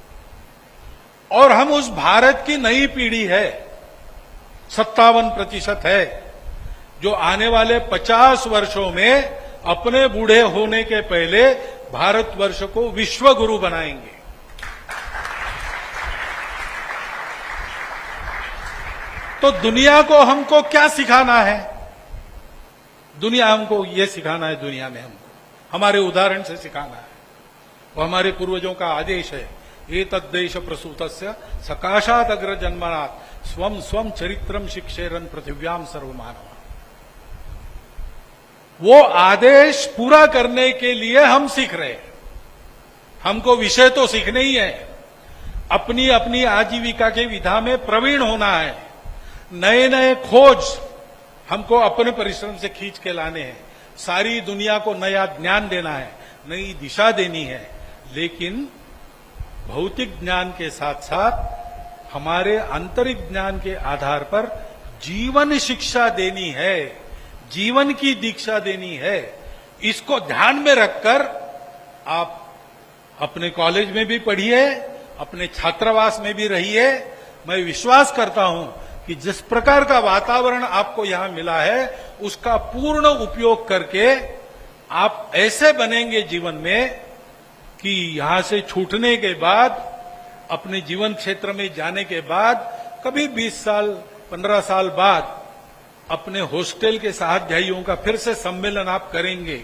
और हम उस भारत की नई पीढ़ी है, 57% है, जो आने वाले 50 वर्षों में अपने बूढ़े होने के पहले भारतवर्ष को विश्व गुरु बनाएंगे। तो दुनिया को हमको क्या सिखाना है? दुनिया हमको ये सिखाना है, दुनिया में हमको हमारे उदाहरण से सिखाना है। वो हमारे पूर्वजों का आदेश है, एतद्देश प्रसूतस्य सकाशात अग्र जन्मनात् स्वम स्वम चरित्रम शिक्षेरन पृथिव्याम सर्वमानव। वो आदेश पूरा करने के लिए हम सीख रहे हैं। हमको विषय तो सीखने ही है, अपनी अपनी आजीविका के विधा में प्रवीण होना है। नए नए खोज हमको अपने परिश्रम से खींच के लाने हैं। सारी दुनिया को नया ज्ञान देना है, नई दिशा देनी है। लेकिन भौतिक ज्ञान के साथ साथ हमारे आंतरिक ज्ञान के आधार पर जीवन शिक्षा देनी है, जीवन की दीक्षा देनी है। इसको ध्यान में रखकर आप अपने कॉलेज में भी पढ़िए, अपने छात्रावास में भी रहिए। मैं विश्वास करता हूं कि जिस प्रकार का वातावरण आपको यहां मिला है उसका पूर्ण उपयोग करके आप ऐसे बनेंगे जीवन में कि यहां से छूटने के बाद, अपने जीवन क्षेत्र में जाने के बाद, कभी 20 साल 15 साल बाद अपने हॉस्टल के सहाध्यायियों का फिर से सम्मेलन आप करेंगे,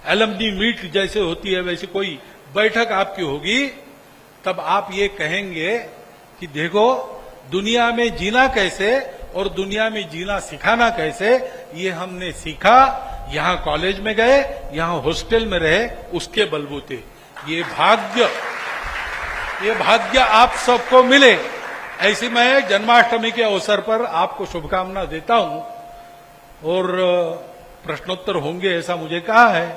एलुमनी मीट जैसे होती है वैसी कोई बैठक आपकी होगी, तब आप ये कहेंगे कि देखो दुनिया में जीना कैसे और दुनिया में जीना सिखाना कैसे, ये हमने सीखा, यहां कॉलेज में गए, यहां हॉस्टल में रहे, उसके बलबूते। ये भाग्य आप सबको मिले, ऐसी मैं जन्माष्टमी के अवसर पर आपको शुभकामना देता हूं। और प्रश्नोत्तर होंगे ऐसा मुझे कहा है,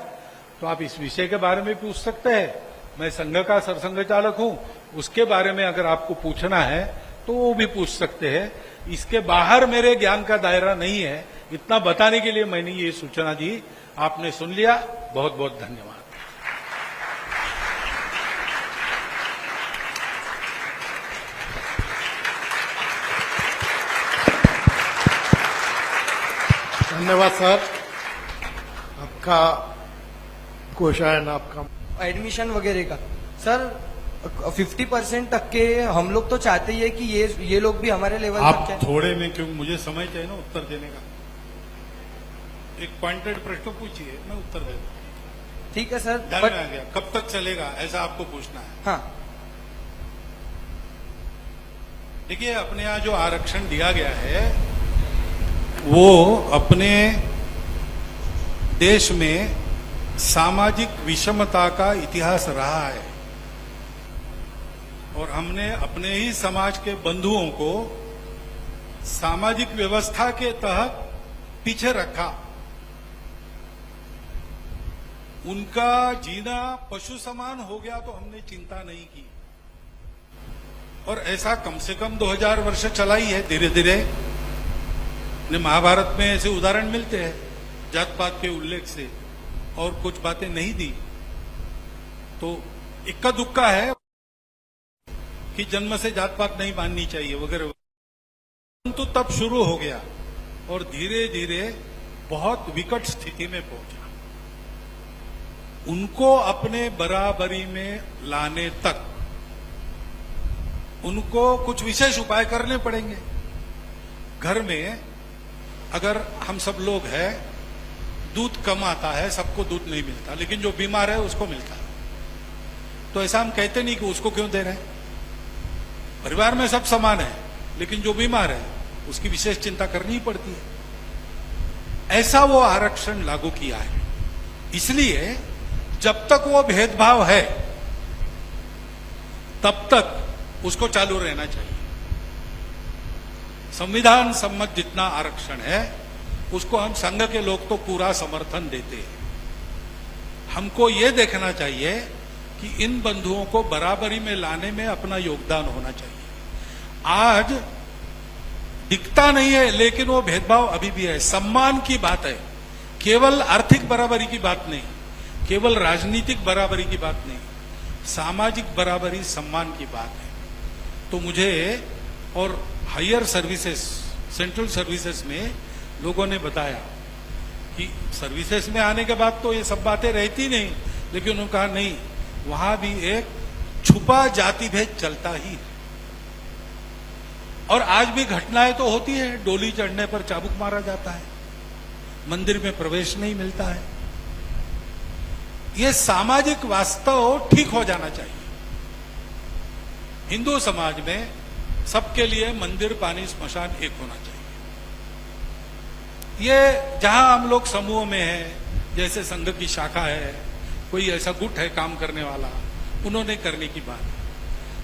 तो आप इस विषय के बारे में पूछ सकते हैं। मैं संघ का सरसंघ चालक हूं, उसके बारे में अगर आपको पूछना है तो वो भी पूछ सकते हैं। इसके बाहर मेरे ज्ञान का दायरा नहीं है, इतना बताने के लिए मैंने ये सूचना दी। आपने सुन लिया, बहुत बहुत धन्यवाद। धन्यवाद सर, आपका क्वेश्चन, आपका एडमिशन वगैरह का। सर 50% तक के हम लोग तो चाहते ही है कि ये लोग भी हमारे लेवल आप तक थोड़े में, क्यों मुझे समय चाहिए ना उत्तर देने का। एक पॉइंटेड प्रश्न पूछिए, मैं उत्तर दे दूं। ठीक है सर, ध्यान में आ गया। कब तक चलेगा ऐसा आपको पूछना है। हाँ देखिए, अपने यहाँ जो आरक्षण दिया गया है वो अपने देश में सामाजिक विषमता का इतिहास रहा है और हमने अपने ही समाज के बंधुओं को सामाजिक व्यवस्था के तहत पीछे रखा। उनका जीना पशु समान हो गया तो हमने चिंता नहीं की, और ऐसा कम से कम 2000 वर्ष चला ही है धीरे धीरे। महाभारत में ऐसे उदाहरण मिलते हैं जात पात के उल्लेख से, और कुछ बातें नहीं दी तो इक्का दुक्का है कि जन्म से जात पात नहीं माननी चाहिए वगैरह। तो तब शुरू हो गया और धीरे धीरे बहुत विकट स्थिति में पहुंचा। उनको अपने बराबरी में लाने तक उनको कुछ विशेष उपाय करने पड़ेंगे। घर में अगर हम सब लोग हैं, दूध कम आता है, सबको दूध नहीं मिलता, लेकिन जो बीमार है उसको मिलता है, तो ऐसा हम कहते नहीं कि उसको क्यों दे रहे हैं। परिवार में सब समान है, लेकिन जो बीमार है उसकी विशेष चिंता करनी पड़ती है। ऐसा वो आरक्षण लागू किया है। इसलिए जब तक वो भेदभाव है तब तक उसको चालू रहना चाहिए। संविधान सम्मत जितना आरक्षण है उसको हम संघ के लोग तो पूरा समर्थन देते हैं। हमको ये देखना चाहिए कि इन बंधुओं को बराबरी में लाने में अपना योगदान होना चाहिए। आज दिखता नहीं है, लेकिन वो भेदभाव अभी भी है। सम्मान की बात है, केवल आर्थिक बराबरी की बात नहीं, केवल राजनीतिक बराबरी की बात नहीं, सामाजिक बराबरी, सम्मान की बात है। तो मुझे और हायर सर्विसेज, सेंट्रल सर्विसेज में लोगों ने बताया कि सर्विसेज में आने के बाद तो ये सब बातें रहती नहीं, लेकिन उन्होंने कहा नहीं, वहां भी एक छुपा जाति भेद चलता ही है। और आज भी घटनाएं तो होती है, डोली चढ़ने पर चाबुक मारा जाता है, मंदिर में प्रवेश नहीं मिलता है। ये सामाजिक वास्तव ठीक हो जाना चाहिए। हिंदू समाज में सबके लिए मंदिर, पानी, स्मशान एक होना चाहिए। ये जहां हम लोग समूह में हैं, जैसे संघ की शाखा है, कोई ऐसा गुट है काम करने वाला, उन्होंने करने की बात है।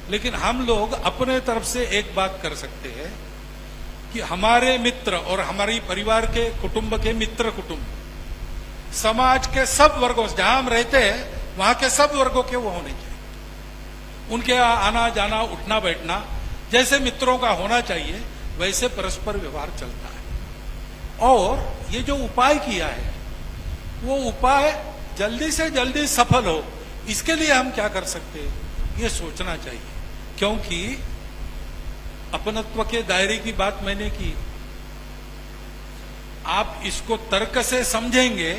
लेकिन हम लोग अपने तरफ से एक बात कर सकते हैं कि हमारे मित्र और हमारी परिवार के कुटुंब के मित्र कुटुंब, समाज के सब वर्गों से, जहां हम रहते हैं वहां के सब वर्गों के वो होने चाहिए। उनके आना जाना, उठना बैठना जैसे मित्रों का होना चाहिए, वैसे परस्पर व्यवहार चलता है। और ये जो उपाय किया है, वो उपाय जल्दी से जल्दी सफल हो, इसके लिए हम क्या कर सकते हैं, ये सोचना चाहिए। क्योंकि अपनत्व के दायरे की बात मैंने की, आप इसको तर्क से समझेंगे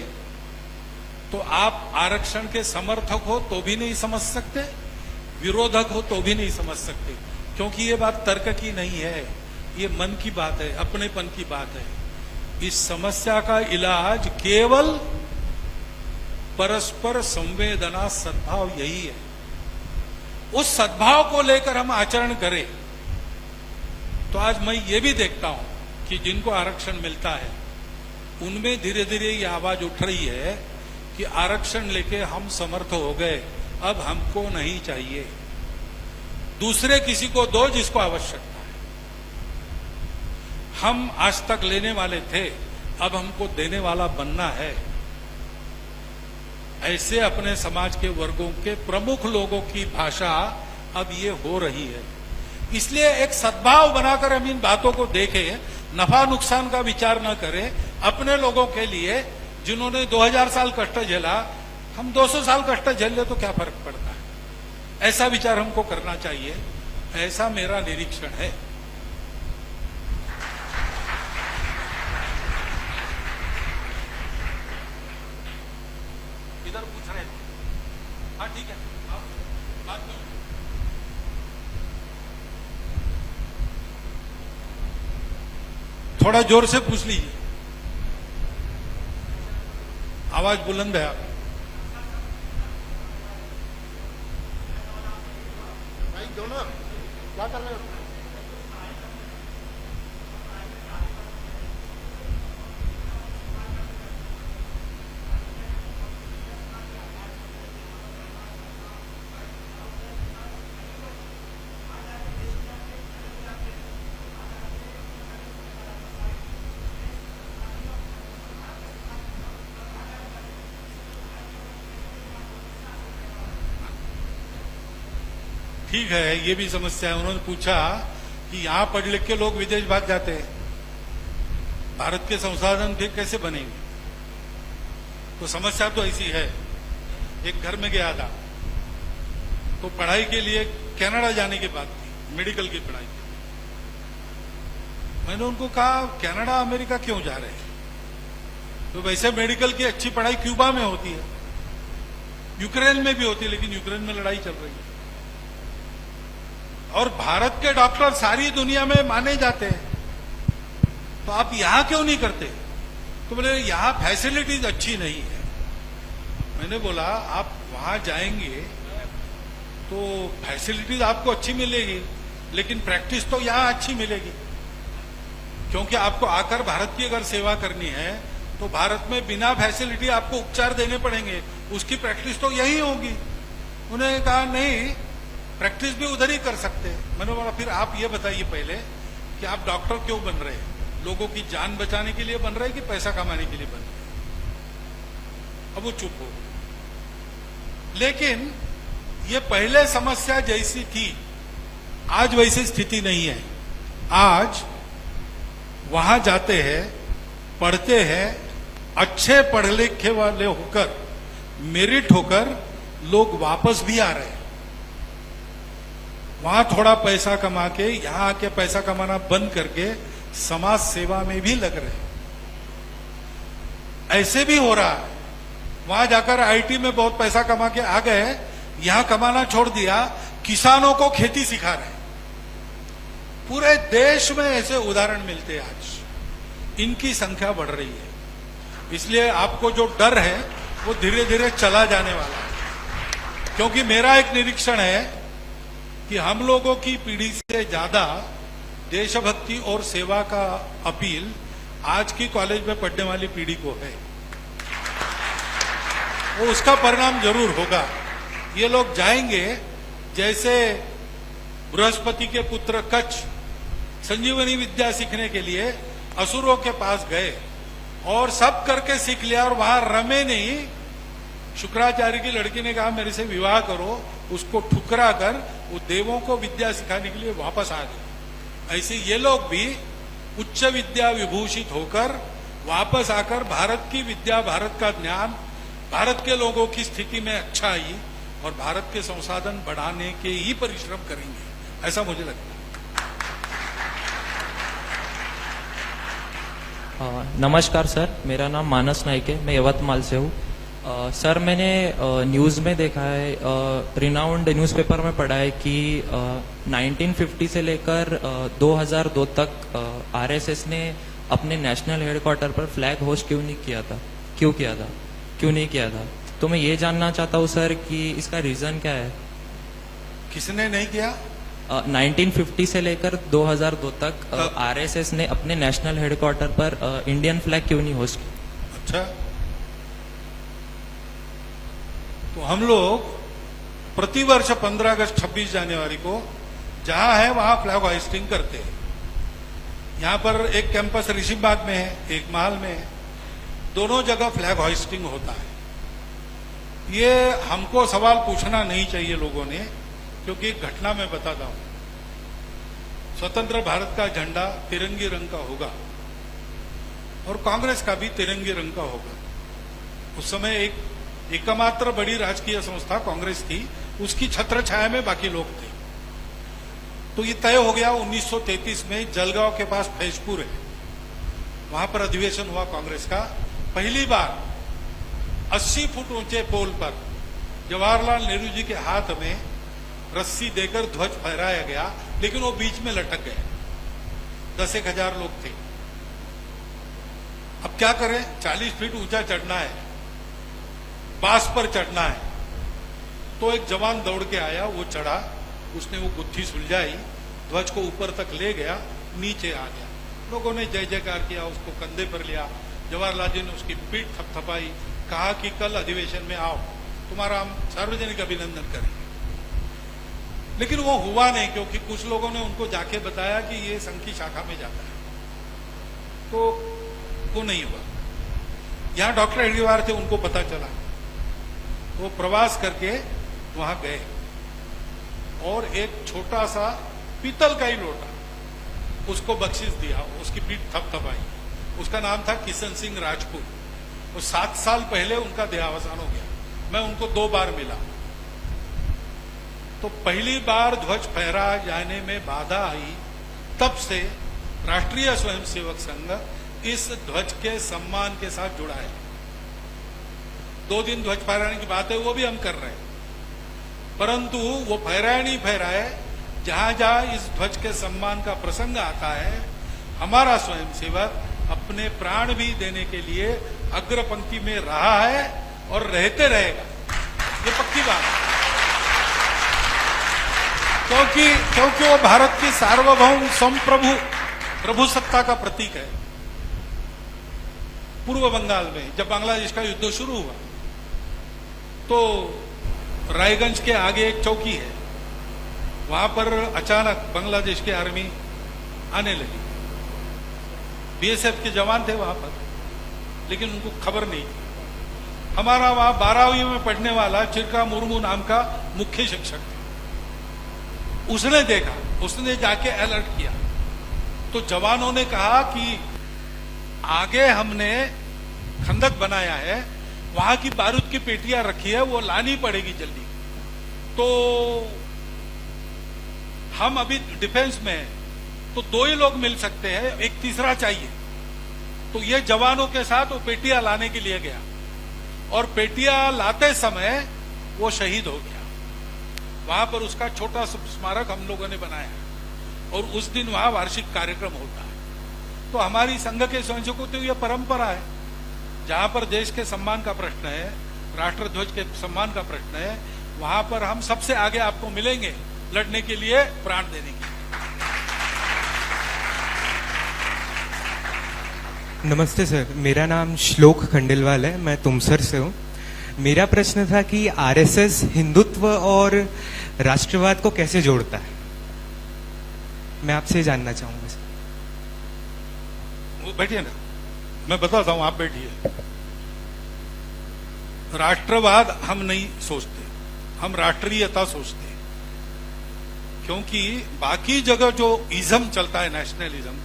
तो आप आरक्षण के समर्थक हो तो भी नहीं समझ सकते, विरोधक हो तो भी नहीं समझ सकते, क्योंकि ये बात तर्क की नहीं है, ये मन की बात है, अपनेपन की बात है। इस समस्या का इलाज केवल परस्पर संवेदना, सद्भाव, यही है। उस सद्भाव को लेकर हम आचरण करें तो आज मैं ये भी देखता हूं कि जिनको आरक्षण मिलता है उनमें धीरे धीरे ये आवाज उठ रही है कि आरक्षण लेके हम समर्थ हो गए, अब हमको नहीं चाहिए, दूसरे किसी को दो जिसको आवश्यकता है। हम आज तक लेने वाले थे, अब हमको देने वाला बनना है। ऐसे अपने समाज के वर्गों के प्रमुख लोगों की भाषा अब ये हो रही है। इसलिए एक सद्भाव बनाकर हम इन बातों को देखें, नफा नुकसान का विचार न करें। अपने लोगों के लिए जिन्होंने 2000 साल कष्ट झेला, हम 200 साल कष्ट झेल ले तो क्या फर्क पड़ता है, ऐसा विचार हमको करना चाहिए। ऐसा मेरा निरीक्षण है। इधर पूछ रहे थे, हाँ ठीक है, बात करो। थोड़ा जोर से पूछ लीजिए, आवाज बुलंद है। आप भाई दो ना, क्या कर रहे हो? ठीक है, ये भी समस्या है। उन्होंने पूछा कि यहां पढ़ लिख के लोग विदेश भाग जाते हैं, भारत के संसाधन फिर कैसे बनेंगे? तो समस्या तो ऐसी है। एक घर में गया था तो पढ़ाई के लिए कनाडा जाने की बात थी, मेडिकल की पढ़ाई। मैंने उनको कहा कनाडा अमेरिका क्यों जा रहे हैं? तो वैसे मेडिकल की अच्छी पढ़ाई क्यूबा में होती है, यूक्रेन में भी होती है, लेकिन यूक्रेन में लड़ाई चल रही है। और भारत के डॉक्टर सारी दुनिया में माने जाते हैं, तो आप यहां क्यों नहीं करते? तो बोले यहां फैसिलिटीज अच्छी नहीं है। मैंने बोला आप वहां जाएंगे तो फैसिलिटीज आपको अच्छी मिलेगी, लेकिन प्रैक्टिस तो यहां अच्छी मिलेगी, क्योंकि आपको आकर भारत की अगर सेवा करनी है तो भारत में बिना फैसिलिटी आपको उपचार देने पड़ेंगे, उसकी प्रैक्टिस तो यही होगी। उन्होंने कहा नहीं, प्रैक्टिस भी उधर ही कर सकते हैं। मैंने बोला फिर आप ये बताइए पहले कि आप डॉक्टर क्यों बन रहे हैं? लोगों की जान बचाने के लिए बन रहे हैं कि पैसा कमाने के लिए बन रहे हैं? अब वो चुप हो। लेकिन ये पहले समस्या जैसी थी, आज वैसी स्थिति नहीं है। आज वहां जाते हैं, पढ़ते हैं, अच्छे पढ़ लिखे वाले होकर, मेरिट होकर लोग वापस भी आ रहे हैं। वहां थोड़ा पैसा कमा के यहां आके पैसा कमाना बंद करके समाज सेवा में भी लग रहे हैं। ऐसे भी हो रहा है, वहां जाकर आईटी में बहुत पैसा कमा के आ गए, यहां कमाना छोड़ दिया, किसानों को खेती सिखा रहे हैं। पूरे देश में ऐसे उदाहरण मिलते हैं। आज इनकी संख्या बढ़ रही है। इसलिए आपको जो डर है वो धीरे धीरे चला जाने वाला है, क्योंकि मेरा एक निरीक्षण है कि हम लोगों की पीढ़ी से ज्यादा देशभक्ति और सेवा का अपील आज की कॉलेज में पढ़ने वाली पीढ़ी को है। वो उसका परिणाम जरूर होगा। ये लोग जाएंगे, जैसे बृहस्पति के पुत्र कच्छ संजीवनी विद्या सीखने के लिए असुरों के पास गए और सब करके सीख लिया, और वहां रमे नहीं। शुक्राचार्य की लड़की ने कहा मेरे से विवाह करो, उसको ठुकरा कर वो देवों को विद्या सिखाने के लिए वापस आ गए। ऐसे ये लोग भी उच्च विद्या विभूषित होकर वापस आकर भारत की विद्या, भारत का ज्ञान, भारत के लोगों की स्थिति में अच्छा आई और भारत के संसाधन बढ़ाने के ही परिश्रम करेंगे, ऐसा मुझे लगता है। नमस्कार सर, मेरा नाम मानस नाइक है, मैं यवतमाल से हूँ। सर, मैंने न्यूज़ में देखा है, रिनाउंड न्यूज़पेपर में पढ़ा है कि 1950 से लेकर 2002 तक आरएसएस ने अपने नेशनल हेडक्वार्टर पर फ्लैग होस्ट क्यों नहीं किया था। तो मैं ये जानना चाहता हूँ सर कि इसका रीज़न क्या है। किसने नहीं किया? 1950 से लेकर 2002 तक आरएसएस ने अपने नेशनल हेडक्वार्टर पर इंडियन फ्लैग क्यों नहीं होस्ट किया। अच्छा, तो हम लोग प्रतिवर्ष 15 अगस्त 26 जनवरी को जहां है वहां फ्लैग होइस्टिंग करते हैं। यहां पर एक कैंपस ऋषिबाग में है, एक महल में है, दोनों जगह फ्लैग होइस्टिंग होता है। ये हमको सवाल पूछना नहीं चाहिए लोगों ने, क्योंकि एक घटना मैं बताता हूं। स्वतंत्र भारत का झंडा तिरंगी रंग का होगा और कांग्रेस का भी तिरंगी रंग का होगा। उस समय एकमात्र बड़ी राजकीय संस्था कांग्रेस थी, उसकी छत्र छाया में बाकी लोग थे। तो ये तय हो गया 1933 में जलगांव के पास फैजपुर है, वहां पर अधिवेशन हुआ कांग्रेस का। पहली बार 80 फुट ऊंचे पोल पर जवाहरलाल नेहरू जी के हाथ में रस्सी देकर ध्वज फहराया गया, लेकिन वो बीच में लटक गए। 10-1 हजार लोग थे। अब क्या करें, 40 फीट ऊंचा चढ़ना है, बांस पर चढ़ना है। तो एक जवान दौड़ के आया, वो चढ़ा, उसने वो गुत्थी सुलझाई, ध्वज को ऊपर तक ले गया, नीचे आ गया। लोगों ने जय जयकार किया, उसको कंधे पर लिया। जवाहरलाल जी ने उसकी पीठ थपथपाई, कहा कि कल अधिवेशन में आओ, तुम्हारा हम सार्वजनिक अभिनंदन करेंगे। लेकिन वो हुआ नहीं, क्योंकि कुछ लोगों ने उनको जाके बताया कि ये संघ की शाखा में जाता है, तो वो नहीं हुआ। यहां डॉक्टर हेडगेवार थे, उनको पता चला, वो प्रवास करके वहां गए और एक छोटा सा पीतल का ही लोटा उसको बख्शिश दिया, उसकी पीठ थपथपाई। उसका नाम था किशन सिंह राजपूत। वो 7 साल पहले उनका देहावसान हो गया। मैं उनको 2 बार मिला। तो पहली बार ध्वज फहरा जाने में बाधा आई, तब से राष्ट्रीय स्वयंसेवक संघ इस ध्वज के सम्मान के साथ जुड़ा है। 2 दिन ध्वज फहराने की बात है, वो भी हम कर रहे हैं, परंतु वो फहराए नहीं फहराए, जहां जहां इस ध्वज के सम्मान का प्रसंग आता है, हमारा स्वयंसेवक अपने प्राण भी देने के लिए अग्र पंक्ति में रहा है और रहते रहेगा, ये पक्की बात है। क्योंकि वो भारत की सार्वभौम संप्रभु प्रभुसत्ता का प्रतीक है। पूर्व बंगाल में जब बांग्लादेश का युद्ध शुरू हुआ, तो रायगंज के आगे एक चौकी है, वहां पर अचानक बांग्लादेश की आर्मी आने लगी। बीएसएफ के जवान थे वहां पर, लेकिन उनको खबर नहीं थी। हमारा वहां 12वीं में पढ़ने वाला चिरका मुर्मू नाम का मुख्य शिक्षक था, उसने देखा, उसने जाके अलर्ट किया। तो जवानों ने कहा कि आगे हमने खंदक बनाया है, वहां की बारूद की पेटियां रखी है, वो लानी पड़ेगी जल्दी। तो हम अभी डिफेंस में हैं, तो 2 ही लोग मिल सकते हैं, एक तीसरा चाहिए। तो ये जवानों के साथ वो पेटियां लाने के लिए गया और पेटियां लाते समय वो शहीद हो गया। वहां पर उसका छोटा स्मारक हम लोगों ने बनाया और उस दिन वहां वार्षिक कार्यक्रम होता है। तो हमारी संघ के स्वयंसेवकों की यह परंपरा है, जहां पर देश के सम्मान का प्रश्न है, राष्ट्र ध्वज के सम्मान का प्रश्न है, वहां पर हम सबसे आगे आपको मिलेंगे लड़ने के लिए, प्राण देने के लिए। नमस्ते सर, मेरा नाम श्लोक खंडेलवाल है, मैं तुमसर से हूँ। मेरा प्रश्न था कि आरएसएस हिंदुत्व और राष्ट्रवाद को कैसे जोड़ता है, मैं आपसे जानना चाहूंगा सर। वो बैठिए ना, मैं बताता हूं, आप बैठिए। राष्ट्रवाद हम नहीं सोचते, हम राष्ट्रीयता सोचते हैं। क्योंकि बाकी जगह जो इज्म चलता है, नेशनलिज्म,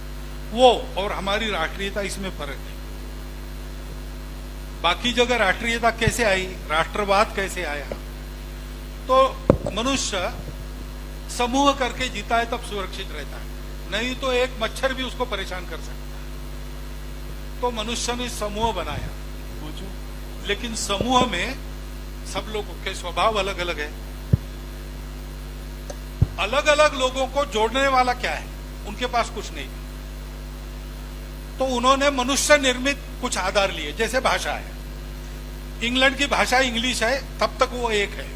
वो और हमारी राष्ट्रीयता, इसमें फर्क है। बाकी जगह राष्ट्रीयता कैसे आई, राष्ट्रवाद कैसे आया, तो मनुष्य समूह करके जीता है तब सुरक्षित रहता है, नहीं तो एक मच्छर भी उसको परेशान कर सकता है। तो मनुष्य ने समूह बनाया, लेकिन समूह में सब लोगों के स्वभाव अलग अलग है। अलग अलग लोगों को जोड़ने वाला क्या है? उनके पास कुछ नहीं। तो उन्होंने मनुष्य निर्मित कुछ आधार लिए, जैसे भाषा है। इंग्लैंड की भाषा इंग्लिश है, तब तक वो एक है।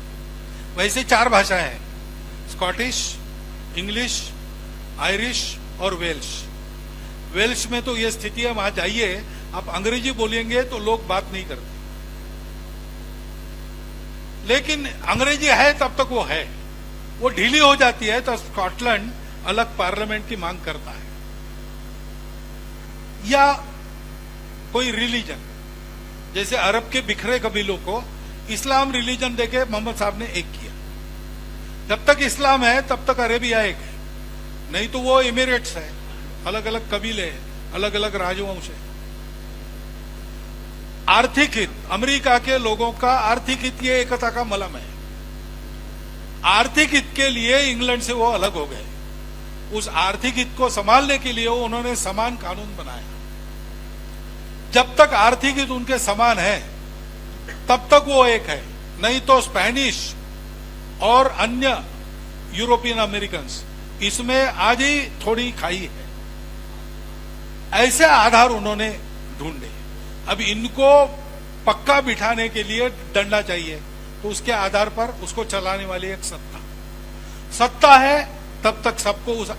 वैसे 4 भाषाएं हैं, स्कॉटिश, इंग्लिश, आयरिश और वेल्श। वेल्श में तो ये स्थिति है, वहां जाइए आप अंग्रेजी बोलेंगे तो लोग बात नहीं करते, लेकिन अंग्रेजी है तब तक वो है। वो ढीली हो जाती है तो स्कॉटलैंड अलग पार्लियामेंट की मांग करता है। या कोई रिलीजन, जैसे अरब के बिखरे कबीलों को इस्लाम रिलीजन देके मोहम्मद साहब ने एक किया। जब तक इस्लाम है तब तक अरेबिया एक है, नहीं तो वो इमिरेट्स है, अलग अलग कबीले हैं, अलग अलग राजवंश है। आर्थिक हित, अमेरिका के लोगों का आर्थिक हित ये एकता का मलम है। आर्थिक हित के लिए इंग्लैंड से वो अलग हो गए। उस आर्थिक हित को संभालने के लिए उन्होंने समान कानून बनाया। जब तक आर्थिक हित उनके समान है तब तक वो एक है, नहीं तो स्पेनिश और अन्य यूरोपियन अमेरिकन इसमें आज ही थोड़ी खाई है। ऐसे आधार उन्होंने ढूंढे। अब इनको पक्का बिठाने के लिए डंडा चाहिए, तो उसके आधार पर उसको चलाने वाली एक सत्ता है। तब तक सबको उस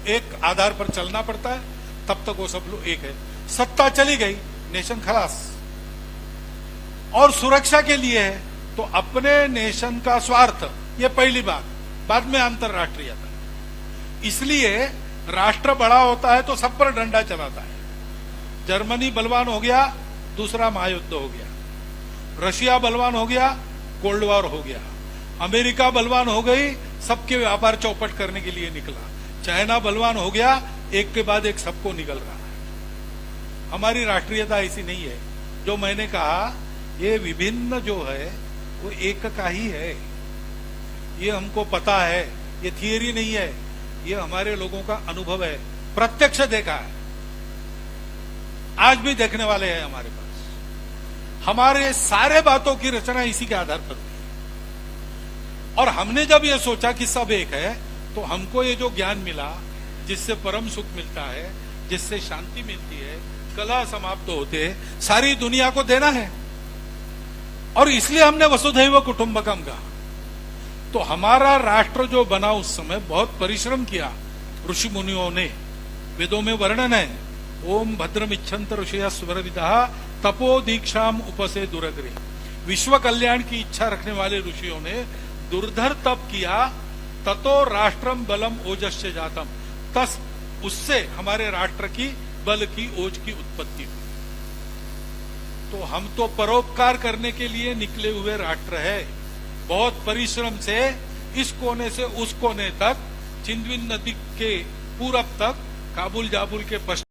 एक आधार पर चलना पड़ता है, तब तक वो सब लोग एक है। सत्ता चली गई, नेशन खलास। और सुरक्षा के लिए है तो अपने नेशन का स्वार्थ, ये पहली बात, बाद में अंतरराष्ट्रीयता। इसलिए राष्ट्र बड़ा होता है तो सब पर डंडा चलाता है। जर्मनी बलवान हो गया, दूसरा महायुद्ध हो गया। रशिया बलवान हो गया, कोल्ड वॉर हो गया। अमेरिका बलवान हो गई, सबके व्यापार चौपट करने के लिए निकला। चाइना बलवान हो गया, एक के बाद एक सबको निकल रहा है। हमारी राष्ट्रीयता ऐसी नहीं है। जो मैंने कहा, ये विभिन्न जो है वो एक का ही है, ये हमको पता है, ये थियरी नहीं है, ये हमारे लोगों का अनुभव है, प्रत्यक्ष देखा है, आज भी देखने वाले हैं हमारे पास। हमारे सारे बातों की रचना इसी के आधार पर हुई। और हमने जब ये सोचा कि सब एक है, तो हमको ये जो ज्ञान मिला, जिससे परम सुख मिलता है, जिससे शांति मिलती है, कलह समाप्त होते, सारी दुनिया को देना है। और इसलिए हमने वसुधैव कुटुंबकम कहा। तो हमारा राष्ट्र जो बना उस समय बहुत परिश्रम किया ऋषि मुनियों ने। वेदों में वर्णन है, ओम भद्रम इच्छन्त ऋषिया स्वरविदः तपो दीक्षाम उपसे दुरग्रे। विश्व कल्याण की इच्छा रखने वाले ऋषियों ने दुर्धर तप किया, ततो राष्ट्रम बलम ओजस्य जातम। तस उससे हमारे राष्ट्र की बल की, ओज की उत्पत्ति हुई। तो हम तो परोपकार करने के लिए निकले हुए राष्ट्र है। बहुत परिश्रम से इस कोने से उस कोने तक, चिंदविन नदी के पूरब तक, काबुल जाबुल के पश्चिम